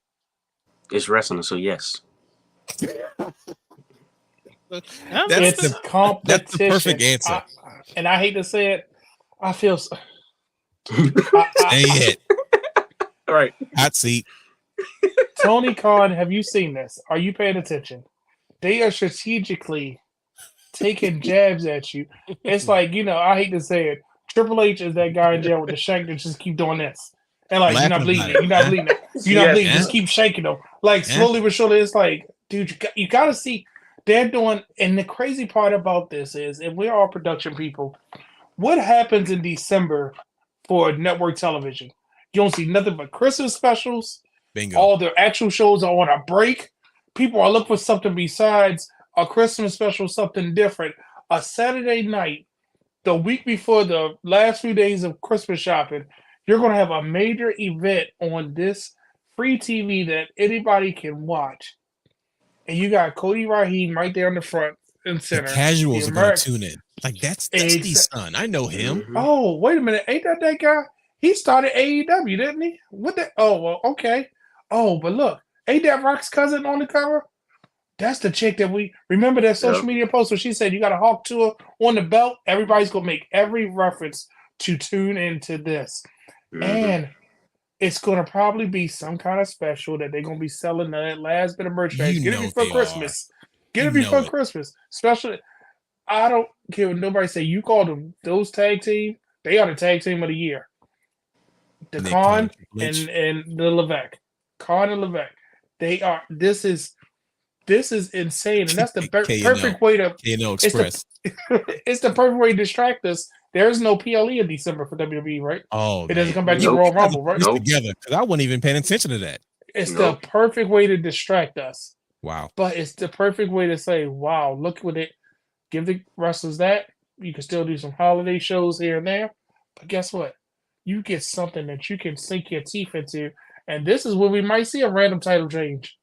It's wrestling, so yes. It's a competition. That's the perfect answer. And I hate to say it, I feel so. Say it. All right. Hot seat. Tony Khan, have you seen this? Are you paying attention? They are strategically taking jabs at you. It's like, you know, I hate to say it. Triple H is that guy in jail with the shank that just keep doing this. And like, you're not bleeding. You're not bleeding. You're not bleeding. Just keep shaking them. Like, slowly but surely, it's like, dude, you got to see. They're doing, and the crazy part about this is, and we're all production people, what happens in December for network television? You don't see nothing but Christmas specials. Bingo. All their actual shows are on a break. People are looking for something besides a Christmas special, something different. A Saturday night, the week before the last few days of Christmas shopping, you're going to have a major event on this free TV that anybody can watch. And you got Cody Rhodes right there in the front and center. The casuals are going to tune in. Like, that's Dusty's son. I know him. Mm-hmm. Oh, wait a minute. Ain't that guy? He started AEW, didn't he? What the? Oh, well, okay. Oh, but look, ain't that Rock's cousin on the cover? That's the chick that we remember that social media post where she said you got a Hawk tour on the belt. Everybody's gonna make every reference to tune into this. Mm-hmm. And it's going to probably be some kind of special that they're going to be selling that last bit of merchandise. You Get it know before they Christmas. Get You it before know it. Christmas. Especially, I don't care what nobody say. You call them those tag team. They are the tag team of the year. The And they call Khan it Triple H. and the Levesque. Khan and Levesque. They are. This is insane, and that's the perfect way to. K&L It's the Express. it's the perfect way to distract us. There's no PLE in December for WWE, right? Oh, It doesn't man. come back to Nope. Royal Rumble, right? Nope. Together, because I wasn't even paying attention to that. It's Nope. the perfect way to distract us, Wow. but it's the perfect way to say, "Wow, look what it." Give the wrestlers that. You can still do some holiday shows here and there, but guess what? You get something that you can sink your teeth into, and this is where we might see a random title change.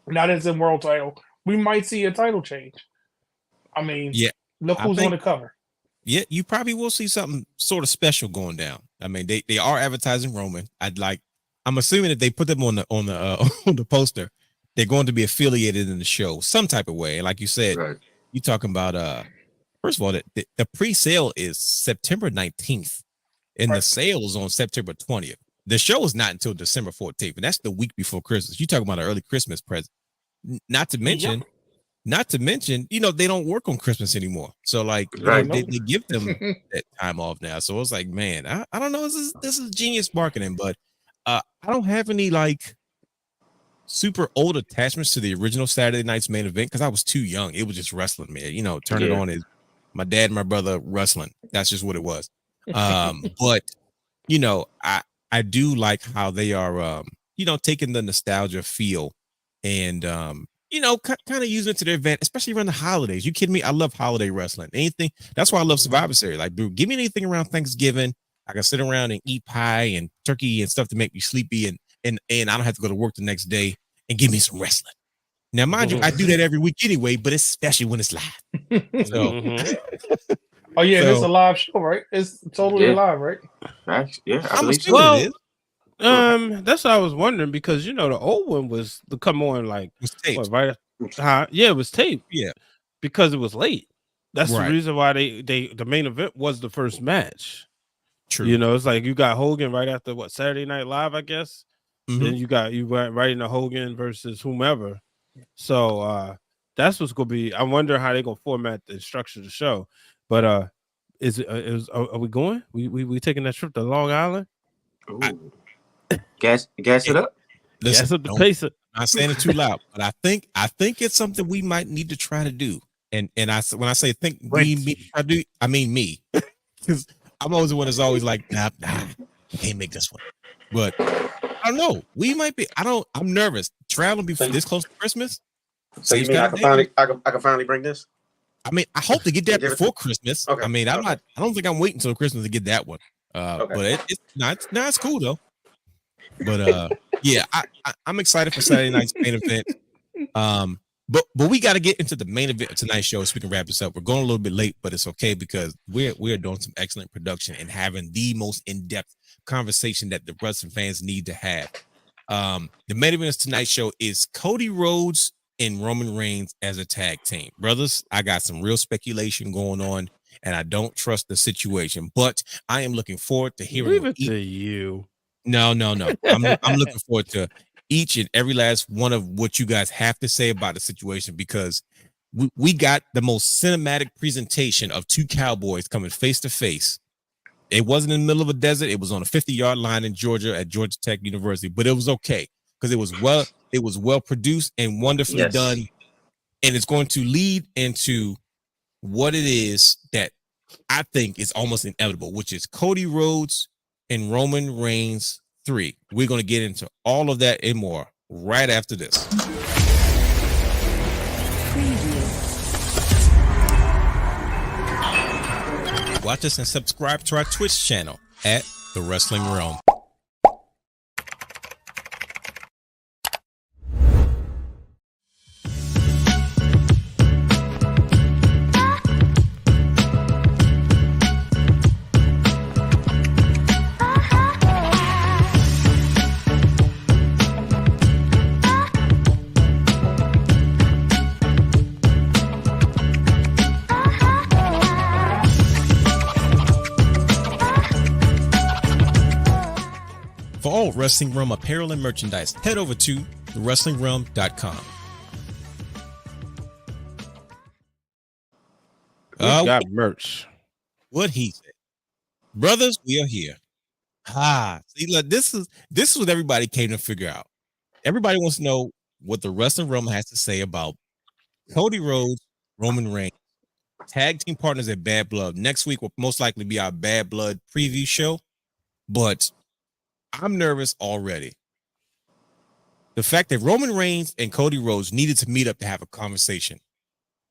Not as in world title, we might see a title change. I mean, Yeah, look I who's think- on the cover. Yeah, you probably will see something sort of special going down. I mean, they are advertising Roman. I'm assuming that they put them on the on the poster, they're going to be affiliated in the show some type of way. And like you said, Right. you talking about first of all, the pre-sale is September 19th, and the Right. sale is on September 20th. The show is not until December 14th, and that's the week before Christmas. You talking about an early Christmas present. Not to mention, they don't work on Christmas anymore. So like, Right. they give them that time off now. So it's like, man, I don't know. This is genius marketing, but I don't have any like super old attachments to the original Saturday night's main event because I was too young. It was just wrestling, man. Turn it Yeah. on is my dad and my brother wrestling. That's just what it was. But I do like how they are taking the nostalgia feel and kind of using it to their advantage, especially around the holidays. You kidding me? I love holiday wrestling. Anything. That's why I love Survivor Series. Like, dude, give me anything around Thanksgiving. I can sit around and eat pie and turkey and stuff to make me sleepy, and I don't have to go to work the next day, and give me some wrestling. Now, mind you, I do that every week anyway, but especially when it's live. So, Oh yeah, So- it's a live show, right? It's totally Yeah. live, right? Facts. Yeah, I I'm believe assuming so. it is. That's what I was wondering because the old one was to come on like It was taped. what, right? Yeah, it was taped. Yeah. Because it was late. That's Right. the reason why the main event was the first match. True. It's like you got Hogan right after Saturday Night Live, I guess. Mhm. Then you went right into Hogan versus whomever. So that's what's gonna be. I wonder how they're gonna format and structure the show. But are we going? We taking that trip to Long Island? Ooh. Gas it up. Listen, Yes, up the don't- pace. I'm not saying it too loud, but I think it's something we might need to try to do. And when I say think we try to do, I mean me, because I'm always the one that's always like, nah, can't make this one. But I don't know. We might be. I'm nervous traveling before this close to Christmas. So you Saves mean I gotta can finally bring this? I mean, I hope to get that Give it- before Christmas. Okay. I mean, I Okay. don't think I'm waiting until Christmas to get that one. Okay. But it's cool though. But yeah, I'm excited for Saturday night's main event. But we got to get into the main event of tonight's show so we can wrap this up. We're going a little bit late, but it's okay because we're doing some excellent production and having the most in-depth conversation that the wrestling fans need to have. The main event of tonight's show is Cody Rhodes and Roman Reigns as a tag team. Brothers, I got some real speculation going on, and I don't trust the situation, but I am looking forward to hearing Leave what it to you. No. I'm looking forward to each and every last one of what you guys have to say about the situation because we got the most cinematic presentation of two cowboys coming face to face. It wasn't in the middle of a desert. It was on a 50-yard line in Georgia at Georgia Tech University, but it was okay because it was well produced and wonderfully Yes. done. And it's going to lead into what it is that I think is almost inevitable, which is Cody Rhodes and Roman Reigns 3. We're going to get into all of that and more right after this. Watch us and subscribe to our Twitch channel at The Wrestling Realm. Wrestling Realm apparel and merchandise, head over to thewrestlingrealm.com. We got merch. What he said. Brothers, we are here. See, look, this is what everybody came to figure out. Everybody wants to know what the Wrestling Realm has to say about Cody Rhodes, Roman Reigns, tag team partners at Bad Blood. Next week will most likely be our Bad Blood preview show, but I'm nervous already. The fact that Roman Reigns and Cody Rhodes needed to meet up to have a conversation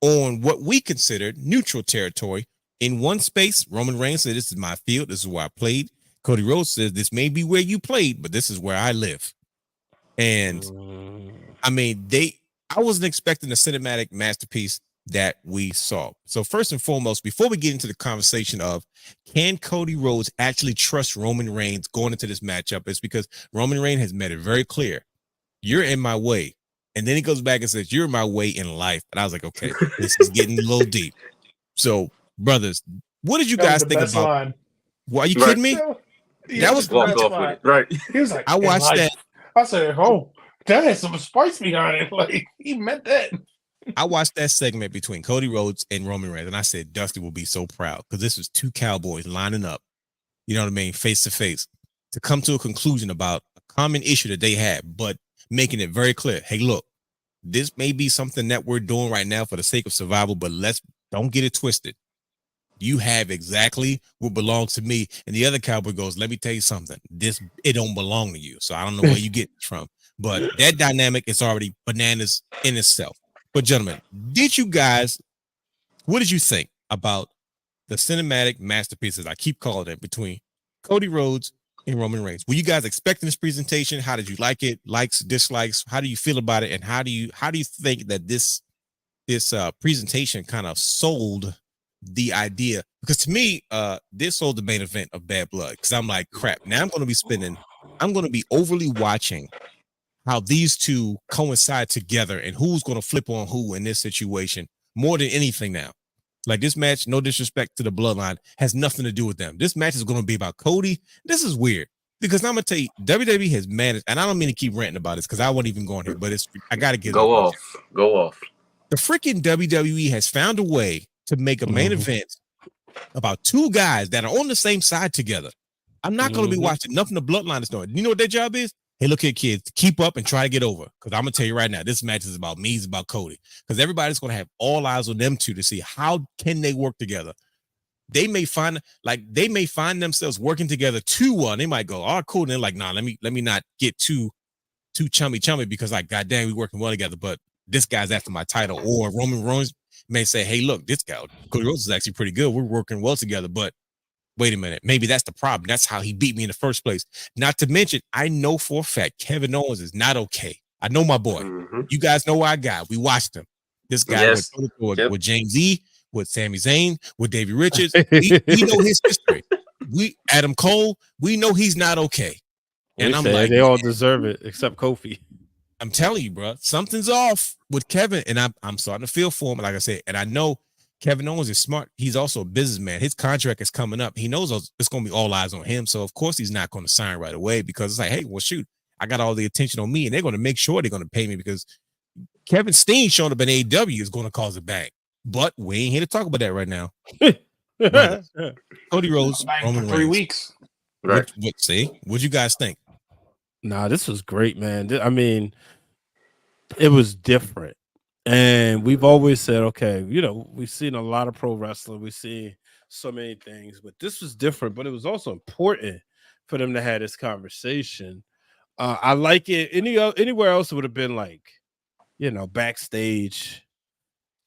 on what we considered neutral territory. In one space, Roman Reigns said, "This is my field. This is where I played." Cody Rhodes says, "This may be where you played, but this is where I live." And I mean, I wasn't expecting the cinematic masterpiece that we saw. So first and foremost, before we get into the conversation of can Cody Rhodes actually trust Roman Reigns going into this matchup, it's because Roman Reigns has made it very clear, you're in my way. And then he goes back and says, you're in my way in life. And I was like, okay, this is getting a little deep. So, brothers, what did you guys think about? Line. What, are you kidding me? That was walked off with it. Right. He was like, I watched that. I said, oh, that has some spice behind it. Like, he meant that. I watched that segment between Cody Rhodes and Roman Reigns, and I said, Dusty will be so proud because this was two cowboys lining up, you know what I mean, face to face, to come to a conclusion about a common issue that they had, but making it very clear, hey, look, this may be something that we're doing right now for the sake of survival, but don't get it twisted. You have exactly what belongs to me. And the other cowboy goes, let me tell you something. It don't belong to you. So I don't know where you get it from. But that dynamic is already bananas in itself. But gentlemen, what did you think about the cinematic masterpieces, I keep calling it, between Cody Rhodes and Roman Reigns? Were you guys expecting this presentation? How did you like it? Likes, dislikes? How do you feel about it? And how do you think that this presentation kind of sold the idea? Because to me, this sold the main event of Bad Blood. Because I'm like, crap, now I'm going to be overly watching how these two coincide together and who's going to flip on who in this situation more than anything now. Like this match, no disrespect to the Bloodline, has nothing to do with them. This match is going to be about Cody. This is weird because I'm going to tell you, WWE has managed, and I don't mean to keep ranting about this because I wasn't even going here, but I got to get Go off. The freaking WWE has found a way to make a main event about two guys that are on the same side together. I'm not going to be watching nothing the Bloodline is doing. You know what their job is? Hey, look here, kids, keep up and try to get over. Because I'm going to tell you right now, this match is about me, it's about Cody. Because everybody's going to have all eyes on them two to see how can they work together. They may find themselves working together too well. They might go, oh, cool. And they're like, nah, let me not get too chummy because like, goddamn, we working well together. But this guy's after my title. Or Roman Reigns may say, hey, look, this guy, Cody Rhodes, is actually pretty good. We're working well together. But wait a minute, maybe that's the problem. That's how he beat me in the first place. Not to mention, I know for a fact Kevin Owens is not okay. I know my boy. You guys know our guy. We watched him. This guy with James E., with Sami Zayn, with Davey Richards. We know his history. Adam Cole, we know he's not okay. And I'm like, they all deserve it except Kofi. I'm telling you, bro, something's off with Kevin, and I'm starting to feel for him. Like I said, and I know Kevin Owens is smart. He's also a businessman. His contract is coming up. He knows it's going to be all eyes on him. So, of course, he's not going to sign right away because it's like, hey, well, shoot, I got all the attention on me, and they're going to make sure they're going to pay me because Kevin Steen showing up in AEW is going to cause a bang. But we ain't here to talk about that right now. Cody Rhodes, Roman for 3 weeks. Right. What'd you guys think? Nah, this was great, man. I mean, it was different. And we've always said, okay, you know, we've seen a lot of pro wrestling. We've seen so many things, but this was different. But it was also important for them to have this conversation. I like it. Anywhere else it would have been like, you know, backstage.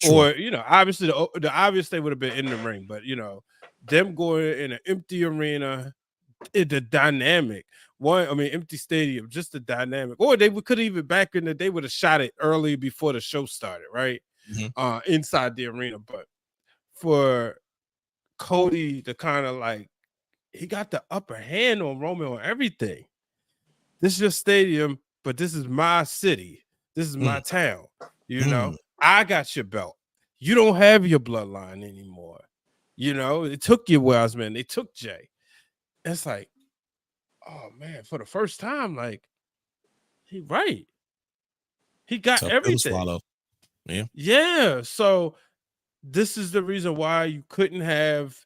Sure. Or, you know, obviously the obvious thing would have been in the ring. But, you know, them going in an empty arena, the dynamic. Empty stadium, just the dynamic. Or they could even back in the day would have shot it early before the show started, right? Inside the arena. But for Cody to kind of like, he got the upper hand on Roman on everything. This is your stadium, but this is my city. This is my town. You know, I got your belt. You don't have your bloodline anymore. You know, it took you, Wiseman. They took Jey. It's like, oh man, for the first time, like he right. He got Tough pill to everything. swallow. Yeah. Yeah. So this is the reason why you couldn't have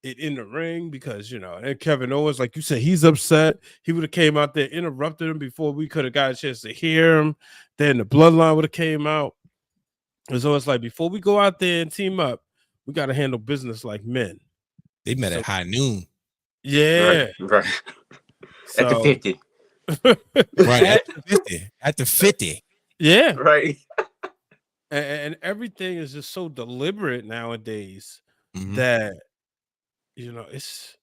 it in the ring because and Kevin Owens, like you said, he's upset. He would have came out there, interrupted him before we could have got a chance to hear him. Then the bloodline would have came out. And so it's like before we go out there and team up, we got to handle business like men. They met at high noon. Yeah. Right. So, At the 50. Right. At the 50. Yeah. Right. And everything is just so deliberate nowadays Mhm. that it's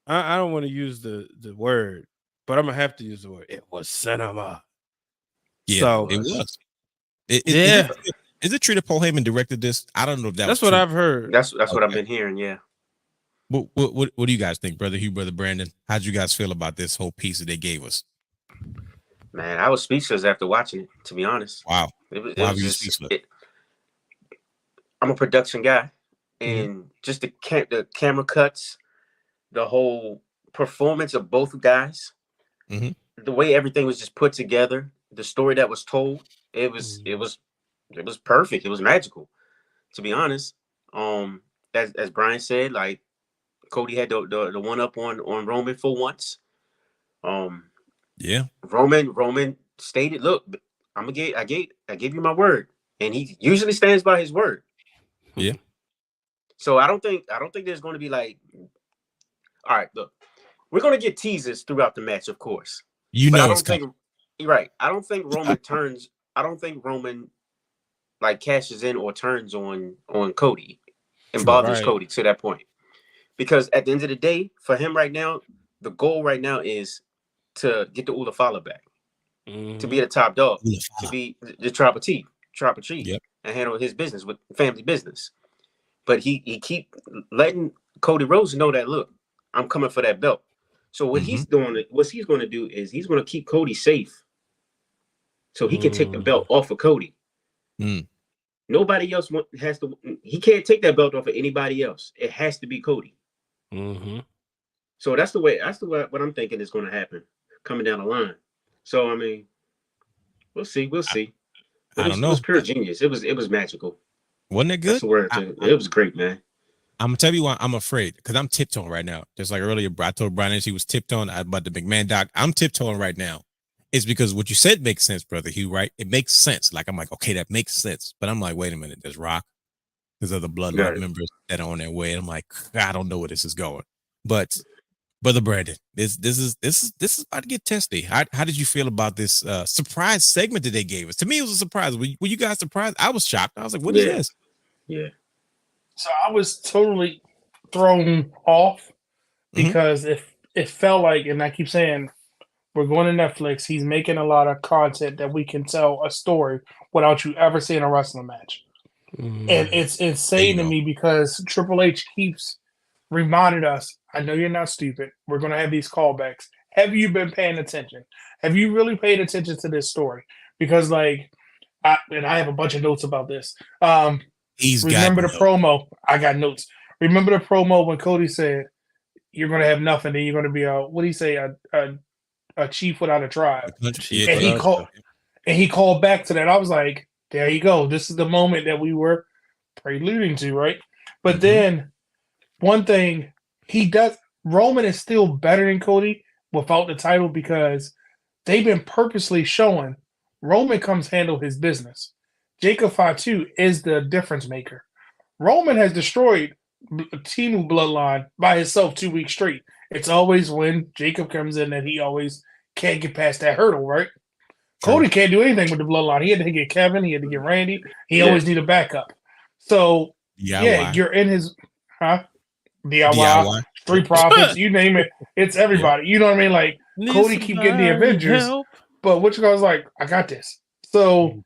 I don't want to use the word, but I'm gonna have to use the word. It was cinema. Yeah, So it was. yeah, Is it true that Paul Heyman directed this? I don't know if that's was what true. I've heard. That's what I've Okay. been hearing. Yeah. What do you guys think, brother Hugh, brother Brandon? How'd you guys feel about this whole piece that they gave us? Man, I was speechless after watching it. To be honest, Wow. it Why was were you just. speechless? I'm a production guy, Mm-hmm. and just the camera cuts, the whole performance of both guys, Mhm. the way everything was just put together, the story that was told, it was perfect. It was magical, to be honest. As Brian said, like Cody had the one up on Roman for once. Yeah. Roman stated, "Look, I gave you my word," and he usually stands by his word. Yeah. So I don't think there's going to be like, all right, look, we're going to get teasers throughout the match, of course. But I It's don't think you're right. I don't think Roman turns. I don't think Roman like cashes in or turns on Cody and True. bothers Right. Cody to that point. Because at the end of the day, for him right now, the goal right now is to get the Ulafala back, to be the top dog, to be the tribal chief, Yep. and handle his business with family business. But he keep letting Cody Rhodes know that, look, I'm coming for that belt. So what he's going to do is he's going to keep Cody safe, so he can take the belt off of Cody. Mm. Nobody else has to. He can't take that belt off of anybody else. It has to be Cody. Mm-hmm. So that's the way. What I'm thinking is going to happen coming down the line. So I mean, we'll see. But I don't it know. was pure genius. It was magical. Wasn't it good? That's the word. It was great, man. I'm gonna tell you why I'm afraid, because I'm tiptoeing right now. Just like earlier, I told Brian she was tiptoeing about the McMahon doc. I'm tiptoeing right now. It's because what you said makes sense, brother Hugh, right? It makes sense. Like I'm like, okay, that makes sense. But I'm like, wait a minute, there's Rock, there's other bloodline members that are on their way. And I'm like, I don't know where this is going. But brother Brandon, this is about to get testy. How did you feel about this surprise segment that they gave us? To me, it was a surprise. Were you guys surprised? I was shocked. I was like, what is this? Yeah. So I was totally thrown off because it felt like, and I keep saying, we're going to Netflix. He's making a lot of content that we can tell a story without you ever seeing a wrestling match. And it's insane to me because Triple H keeps reminding us, I know you're not stupid. We're going to have these callbacks. Have you been paying attention? Have you really paid attention to this story? Because I have a bunch of notes about this. Remember the promo? I got notes. Remember the promo when Cody said, you're going to have nothing, then you're going to be what do you say, a chief without a tribe. Yeah, and he called back to that. I was like, there you go. This is the moment that we were preluding to, right? But then one thing he does, Roman is still better than Cody without the title because they've been purposely showing Roman comes handle his business. Jacob Fatu is the difference maker. Roman has destroyed Timu bloodline by himself 2 weeks straight. It's always when Jacob comes in that he always can't get past that hurdle, right? True. Cody can't do anything with the bloodline. He had to get Kevin. He had to get Randy. He always need a backup. So, you're in his DIY, Street Profits, you name it. It's everybody. You know what I mean? Like, Cody keep getting the Avengers, but which guy's like, I got this. So,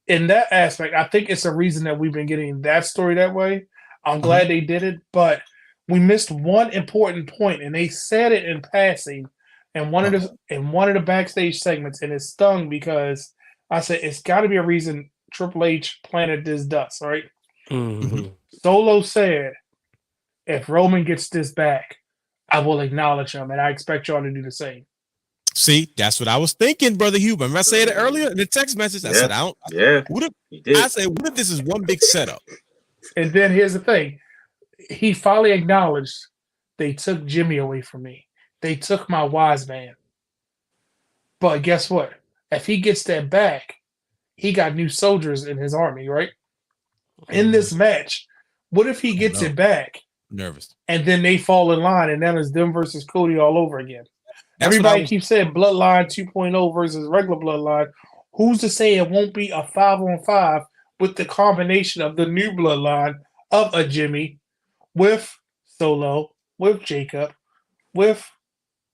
in that aspect, I think it's a reason that we've been getting that story that way. I'm glad they did it, but we missed one important point, and they said it in passing in one of the backstage segments, and it stung because I said it's got to be a reason Triple H planted this dust, right? Solo said, if Roman gets this back, I will acknowledge him, and I expect y'all to do the same. See, that's what I was thinking, brother Hugh. Remember I said it earlier in the text message. I said, He did. I said, what if this is one big setup? And then here's the thing. He finally acknowledged they took Jimmy away from me. They took my wise man. But guess what? If he gets that back, he got new soldiers in his army, right? In this match, what if he gets it back? Nervous. And then they fall in line, and then it's them versus Cody all over again. That's Everybody keeps saying Bloodline 2.0 versus regular Bloodline. Who's to say it won't be a 5-on-5 with the combination of the new Bloodline of a Jimmy with Solo, with Jacob, with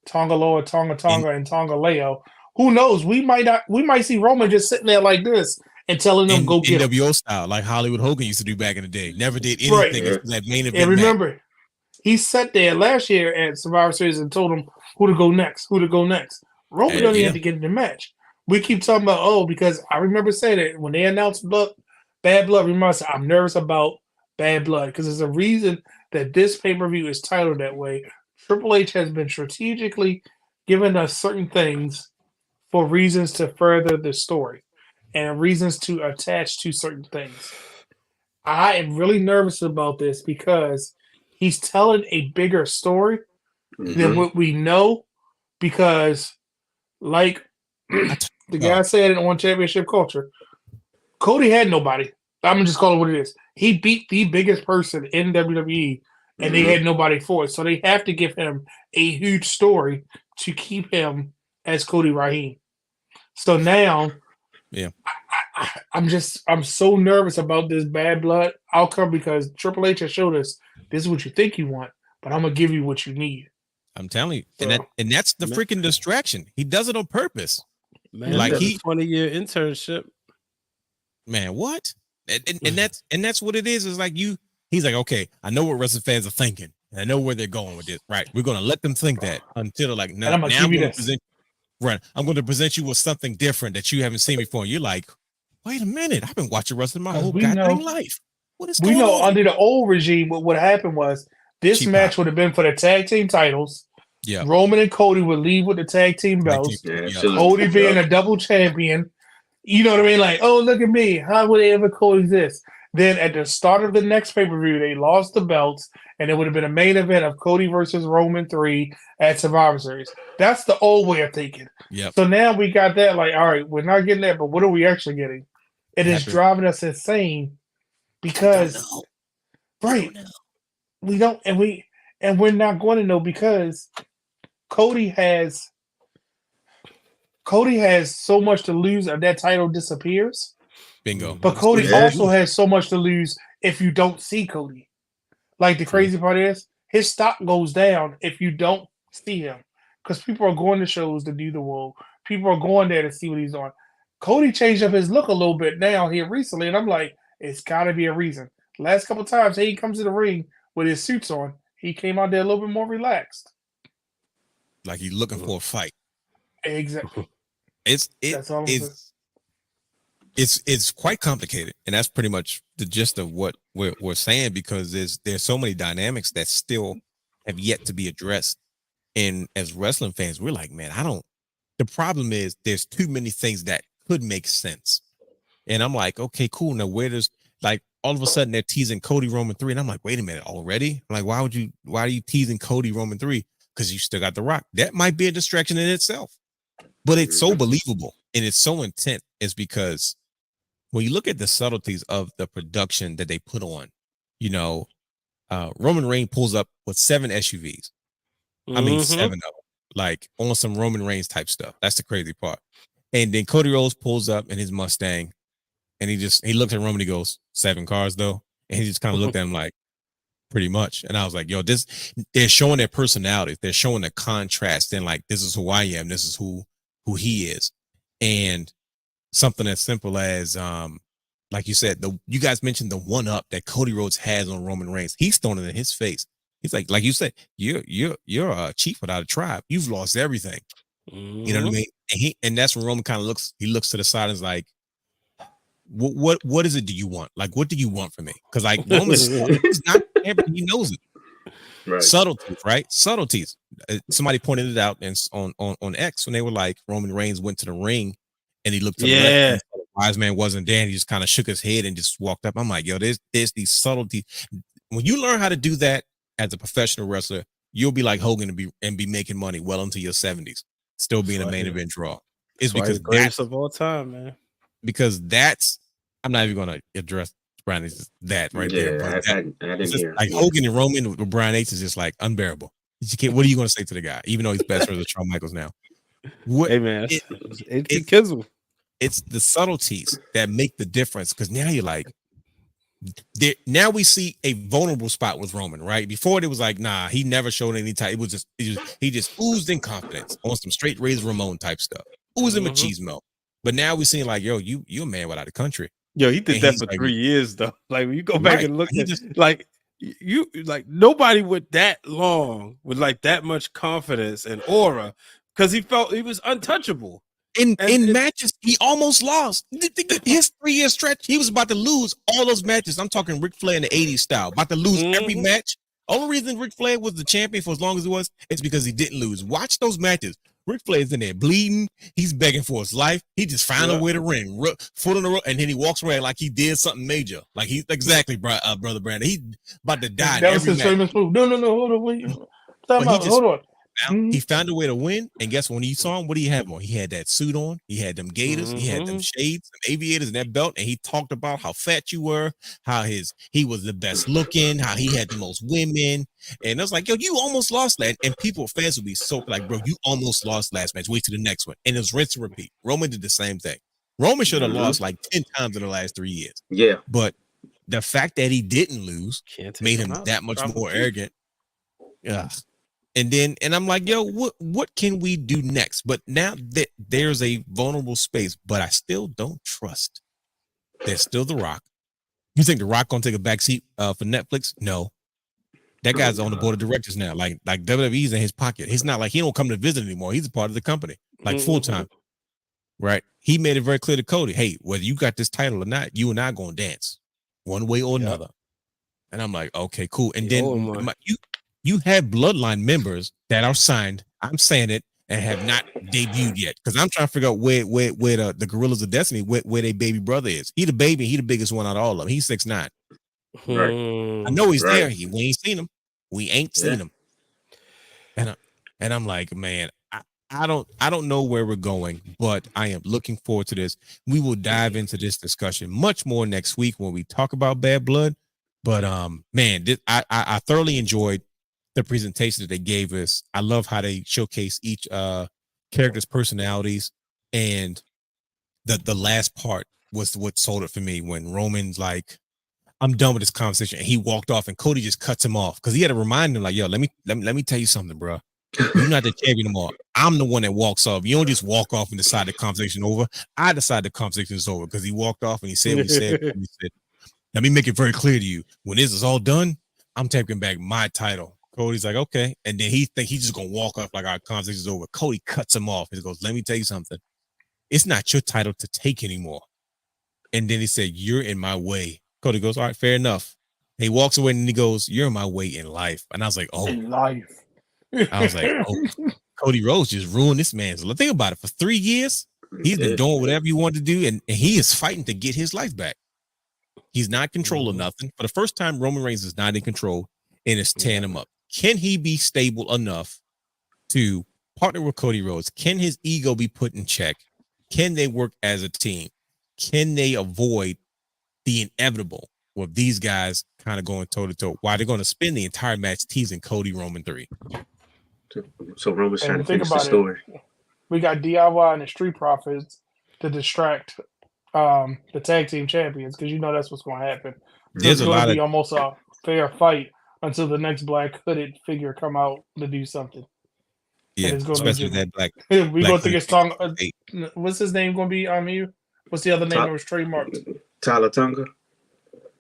Tonga Loa, Tonga and Tonga Leo? Who knows? We might see Roman just sitting there like this and telling them go get him. NWO style, like Hollywood Hogan used to do back in the day. Never did anything until that main event. And remember, he sat there last year at Survivor Series and told him who to go next. Roman don't even have to get in the match. We keep talking about, because I remember saying it when they announced Bad Blood. Remember, I said, I'm nervous about Bad Blood because there's a reason that this pay-per-view is titled that way. Triple H has been strategically giving us certain things for reasons to further the story and reasons to attach to certain things. I am really nervous about this because he's telling a bigger story than what we know, because like the guy said it on Championship Culture, Cody had nobody. I'm just calling it what it is. He beat the biggest person in WWE and they had nobody for it. So they have to give him a huge story to keep him as Cody Rahim. So now I'm so nervous about this Bad Blood outcome because Triple H has showed us this is what you think you want, but I'm gonna give you what you need. I'm telling you, and that's the freaking distraction. He does it on purpose. Man, like he 20-year internship. Man, what? And that's what it is. Is like he's like, okay, I know what wrestling fans are thinking, and I know where they're going with this. Right, we're gonna let them think that until they're like, no, I'm gonna give you this. I'm going to present you with something different that you haven't seen before. And you're like, wait a minute, I've been watching wrestling my whole goddamn life. What is going on? We know under the old regime, what happened was this match would have been for the tag team titles. Yeah, Roman and Cody would leave with the tag team belts. Cody being a double champion. You know what I mean? Like, oh, look at me. How would they ever coexist? Then at the start of the next pay-per-view, they lost the belts, and it would have been a main event of Cody versus Roman 3 at Survivor Series. That's the old way of thinking. Yep. So now we got that, like, all right, we're not getting that, but what are we actually getting? It is driving us insane because we don't, and we're not going to know because Cody has so much to lose if that title disappears. Bingo. But Cody also has so much to lose if you don't see Cody. Like the crazy part is his stock goes down if you don't see him. Because people are going to shows to do the world. People are going there to see what he's doing. Cody changed up his look a little bit now here recently, and I'm like, it's gotta be a reason. Last couple times he comes to the ring with his suits on, he came out there a little bit more relaxed. Like he's looking for a fight. Exactly. It's quite complicated, and that's pretty much the gist of what we're saying, because there's so many dynamics that still have yet to be addressed. And as wrestling fans, we're like, man, the problem is there's too many things that could make sense. And I'm like, okay, cool. Now where does, like, all of a sudden they're teasing Cody Roman 3, and I'm like, wait a minute, already? I'm like, why are you teasing Cody Roman 3? Because you still got The Rock. That might be a distraction in itself, but it's so believable and it's so intense. Is because when you look at the subtleties of the production that they put on, Roman Reigns pulls up with 7 SUVs. I mean, 7 of them, like on some Roman Reigns type stuff. That's the crazy part. And then Cody Rhodes pulls up in his Mustang, and he looked at Roman. He goes, 7 cars though, and he just kind of looked at him like, pretty much. And I was like, yo, they're showing their personalities. They're showing the contrast. And like, this is who I am. This is who he is. And something as simple as, like you said, you guys mentioned the one up that Cody Rhodes has on Roman Reigns. He's thrown it in his face. He's like you said, you're a chief without a tribe. You've lost everything. You know what I mean? And that's when Roman kind of looks to the side and is like, what is it do you want? Like, what do you want from me? Because like Roman's he's not everything, he knows it. Right. Subtleties, right? Subtleties. Somebody pointed it out on X when they were like, Roman Reigns went to the ring and he looked to the left. Yeah. And the wise man wasn't there. And he just kind of shook his head and just walked up. I'm like, yo, there's these subtleties. When you learn how to do that as a professional wrestler, you'll be like Hogan and be making money well into your 70s, still being a main event draw. It's because the greatest of all time, man. Because that's, I'm not even going to address Brian H. That right there. But I didn't hear. Like Hogan and Roman with Brian H. is just like unbearable. You can't, what are you going to say to the guy? Even though he's best friends with Shawn Michaels now. Hey man, it's Kizzle. It's the subtleties that make the difference. Because now you're like, now we see a vulnerable spot with Roman, right? Before it was like, nah, he never showed any type. He just oozed in confidence on some straight Razor Ramon type stuff. Oozing machismo. But now we're seeing like, yo, you a man without a country. Yo, he did that for like, 3 years though. Like when you go back and look at like you like nobody with that long with like that much confidence and aura because he felt he was untouchable. In matches, he almost lost. His 3-year stretch, he was about to lose all those matches. I'm talking Ric Flair in the 80s style, about to lose every match. Only reason Ric Flair was the champion for as long as he was, it's because he didn't lose. Watch those matches. Ric Flair's in there bleeding. He's begging for his life. He just found a way to ring, foot on the road, and then he walks away like he did something major. Like he's exactly, brother Brandon. He's about to die. That was his famous move. No, hold on, wait. Hold on. He found a way to win, and guess when you saw him, what do you have on? He had that suit on, he had them gaiters, he had them shades, some aviators, and that belt, and he talked about how fat you were, how he was the best looking, how he had the most women, and I was like, yo, you almost lost that, and fans would be so like, bro, you almost lost last match, wait to the next one, and it was rinse and repeat. Roman did the same thing. Roman should have lost like 10 times in the last 3 years. Yeah, but the fact that he didn't lose made him that much more arrogant. Yeah. And I'm like, yo, what can we do next? But now that there's a vulnerable space, but I still don't trust. There's still The Rock. You think The Rock gonna take a backseat for Netflix? No. That guy's on the board of directors now. Like WWE's in his pocket. He's not like he don't come to visit anymore. He's a part of the company, like full time. Right? He made it very clear to Cody, hey, whether you got this title or not, you and I gonna dance one way or another. And I'm like, okay, cool. And then you have bloodline members that are signed. I'm saying it and have not debuted yet because I'm trying to figure out where the Gorillas of Destiny, where their baby brother is. He the baby. He the biggest one out of all of them. He's 6'9". Right. I know he's there. We ain't seen him. We ain't seen him. And I'm like, man, I don't know where we're going, but I am looking forward to this. We will dive into this discussion much more next week when we talk about Bad Blood. But man, I thoroughly enjoyed the presentation that they gave us. I love how they showcase each character's personalities, and the last part was what sold it for me when Roman's like, I'm done with this conversation, and he walked off, and Cody just cuts him off because he had to remind him like, yo, let me tell you something, bro. You're not the champion anymore. I'm the one that walks off. You don't just walk off and decide the conversation over. I decide the conversation is over because he walked off and he said what he said. He said, let me make it very clear to you. When this is all done, I'm taking back my title. Cody's like, okay. And then he think he's just going to walk off like our conversation is over. Cody cuts him off. He goes, let me tell you something. It's not your title to take anymore. And then he said, you're in my way. Cody goes, all right, fair enough. And he walks away and he goes, you're in my way in life. And I was like, oh. In life. I was like, oh, Cody Rhodes just ruined this man's life. Think about it. For 3 years, he's been doing whatever he wanted to do, and he is fighting to get his life back. He's not controlling nothing. For the first time, Roman Reigns is not in control, and it's tearing him up. Can he be stable enough to partner with Cody Rhodes? Can his ego be put in check? Can they work as a team? Can they avoid the inevitable with these guys kind of going toe-to-toe? Why they're going to spend the entire match teasing Cody Roman 3. So Roman's trying to finish the story. We got DIY and the Street Profits to distract the tag team champions because you know that's what's going to happen. There's it's going to be almost a fair fight until the next black hooded figure come out to do something. Yeah, especially that black. We're going to think it's Tonga. What's his name going to be? You. What's the other name that was trademarked? Tyler Tunga.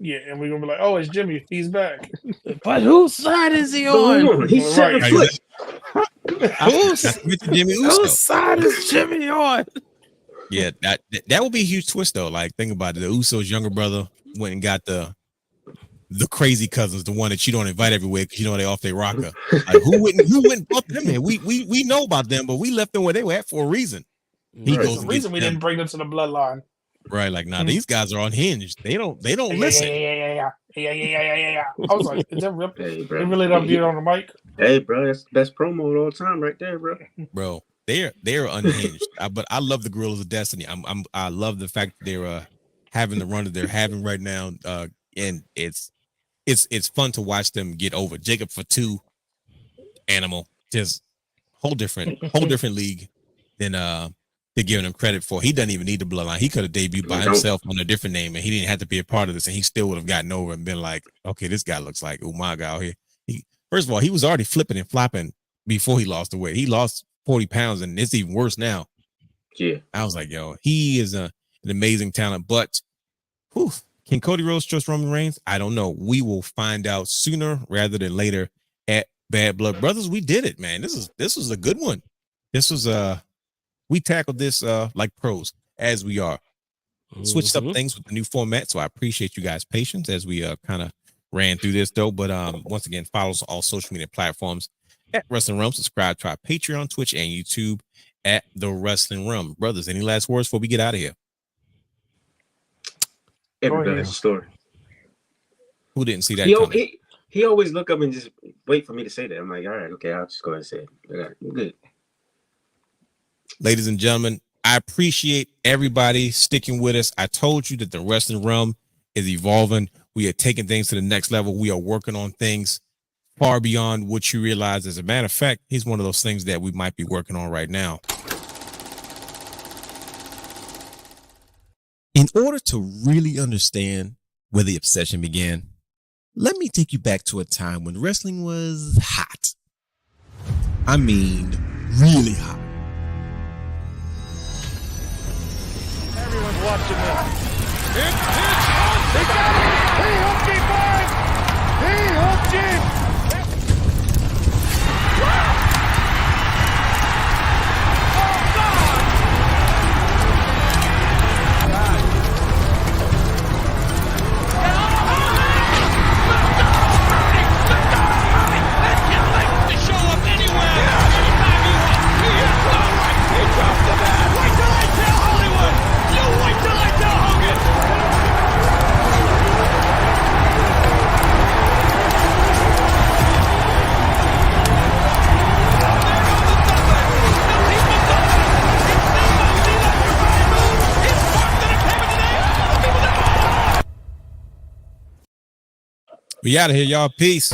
Yeah, and we're gonna be like, "Oh, it's Jimmy. He's back." But whose side is he on? He's 7 foot. Whose side is Jimmy on? Yeah, that would be a huge twist though. Like, think about it. The Usos' younger brother went and got the the crazy cousins, the one that you don't invite everywhere because you know they off their rocker. Like, who wouldn't bump them in? We know about them, but we left them where they were at for a reason. He There's goes a and reason gets we them. didn't bring them to the bloodline. Right, like, nah, these guys are unhinged. They don't listen. Yeah. I was like, is that real? Hey, They bro. really don't do it on the mic. Hey, bro, that's the best promo of all time, right there, bro. Bro, they're unhinged. But I love the Gorillas of Destiny. I love the fact that they're having the run that they're having right now. And it's fun to watch them get over. Jacob for 2, Animal, just whole different league than they're giving him credit for. He doesn't even need the bloodline. He could have debuted by himself on a different name, and he didn't have to be a part of this, and he still would have gotten over and been like, okay, this guy looks like Umaga out here. First of all, he was already flipping and flopping before he lost the weight. He lost 40 pounds, and it's even worse now. Yeah. I was like, yo, he is an amazing talent, but can Cody Rhodes trust Roman Reigns? I don't know. We will find out sooner rather than later at Bad Blood Brothers. We did it, man. This was a good one. This was we tackled this like pros, as we are. Switched up things with the new format, so I appreciate you guys' patience as we kind of ran through this, though. But once again, follow us on all social media platforms at Wrestling Wrealm. Subscribe to our Patreon, Twitch, and YouTube at The Wrestling Wrealm. Brothers, any last words before we get out of here? Everybody has a story. Who didn't see that coming? He always look up and just wait for me to say that. I'm like, all right, okay, I'll just go ahead and say it. Okay, I'm good. Ladies and gentlemen, I appreciate everybody sticking with us. I told you that the Wrestling Realm is evolving. We are taking things to the next level. We are working on things far beyond what you realize. As a matter of fact, here's one of those things that we might be working on right now. In order to really understand where the obsession began, let me take you back to a time when wrestling was hot. I mean, really hot. Everyone's watching this. He got it! He hooked him, boys! He hooked him! We out of here, y'all. Peace.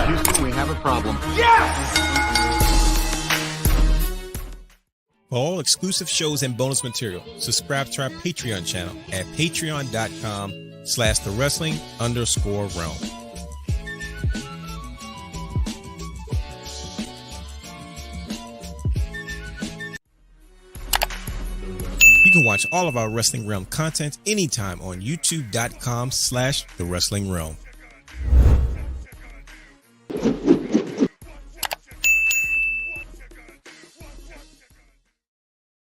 Houston, we have a problem. For all exclusive shows and bonus material, subscribe to our Patreon channel at patreon.com/thewrestling_realm. You can watch all of our Wrestling Realm content anytime on youtube.com/thewrestling realm.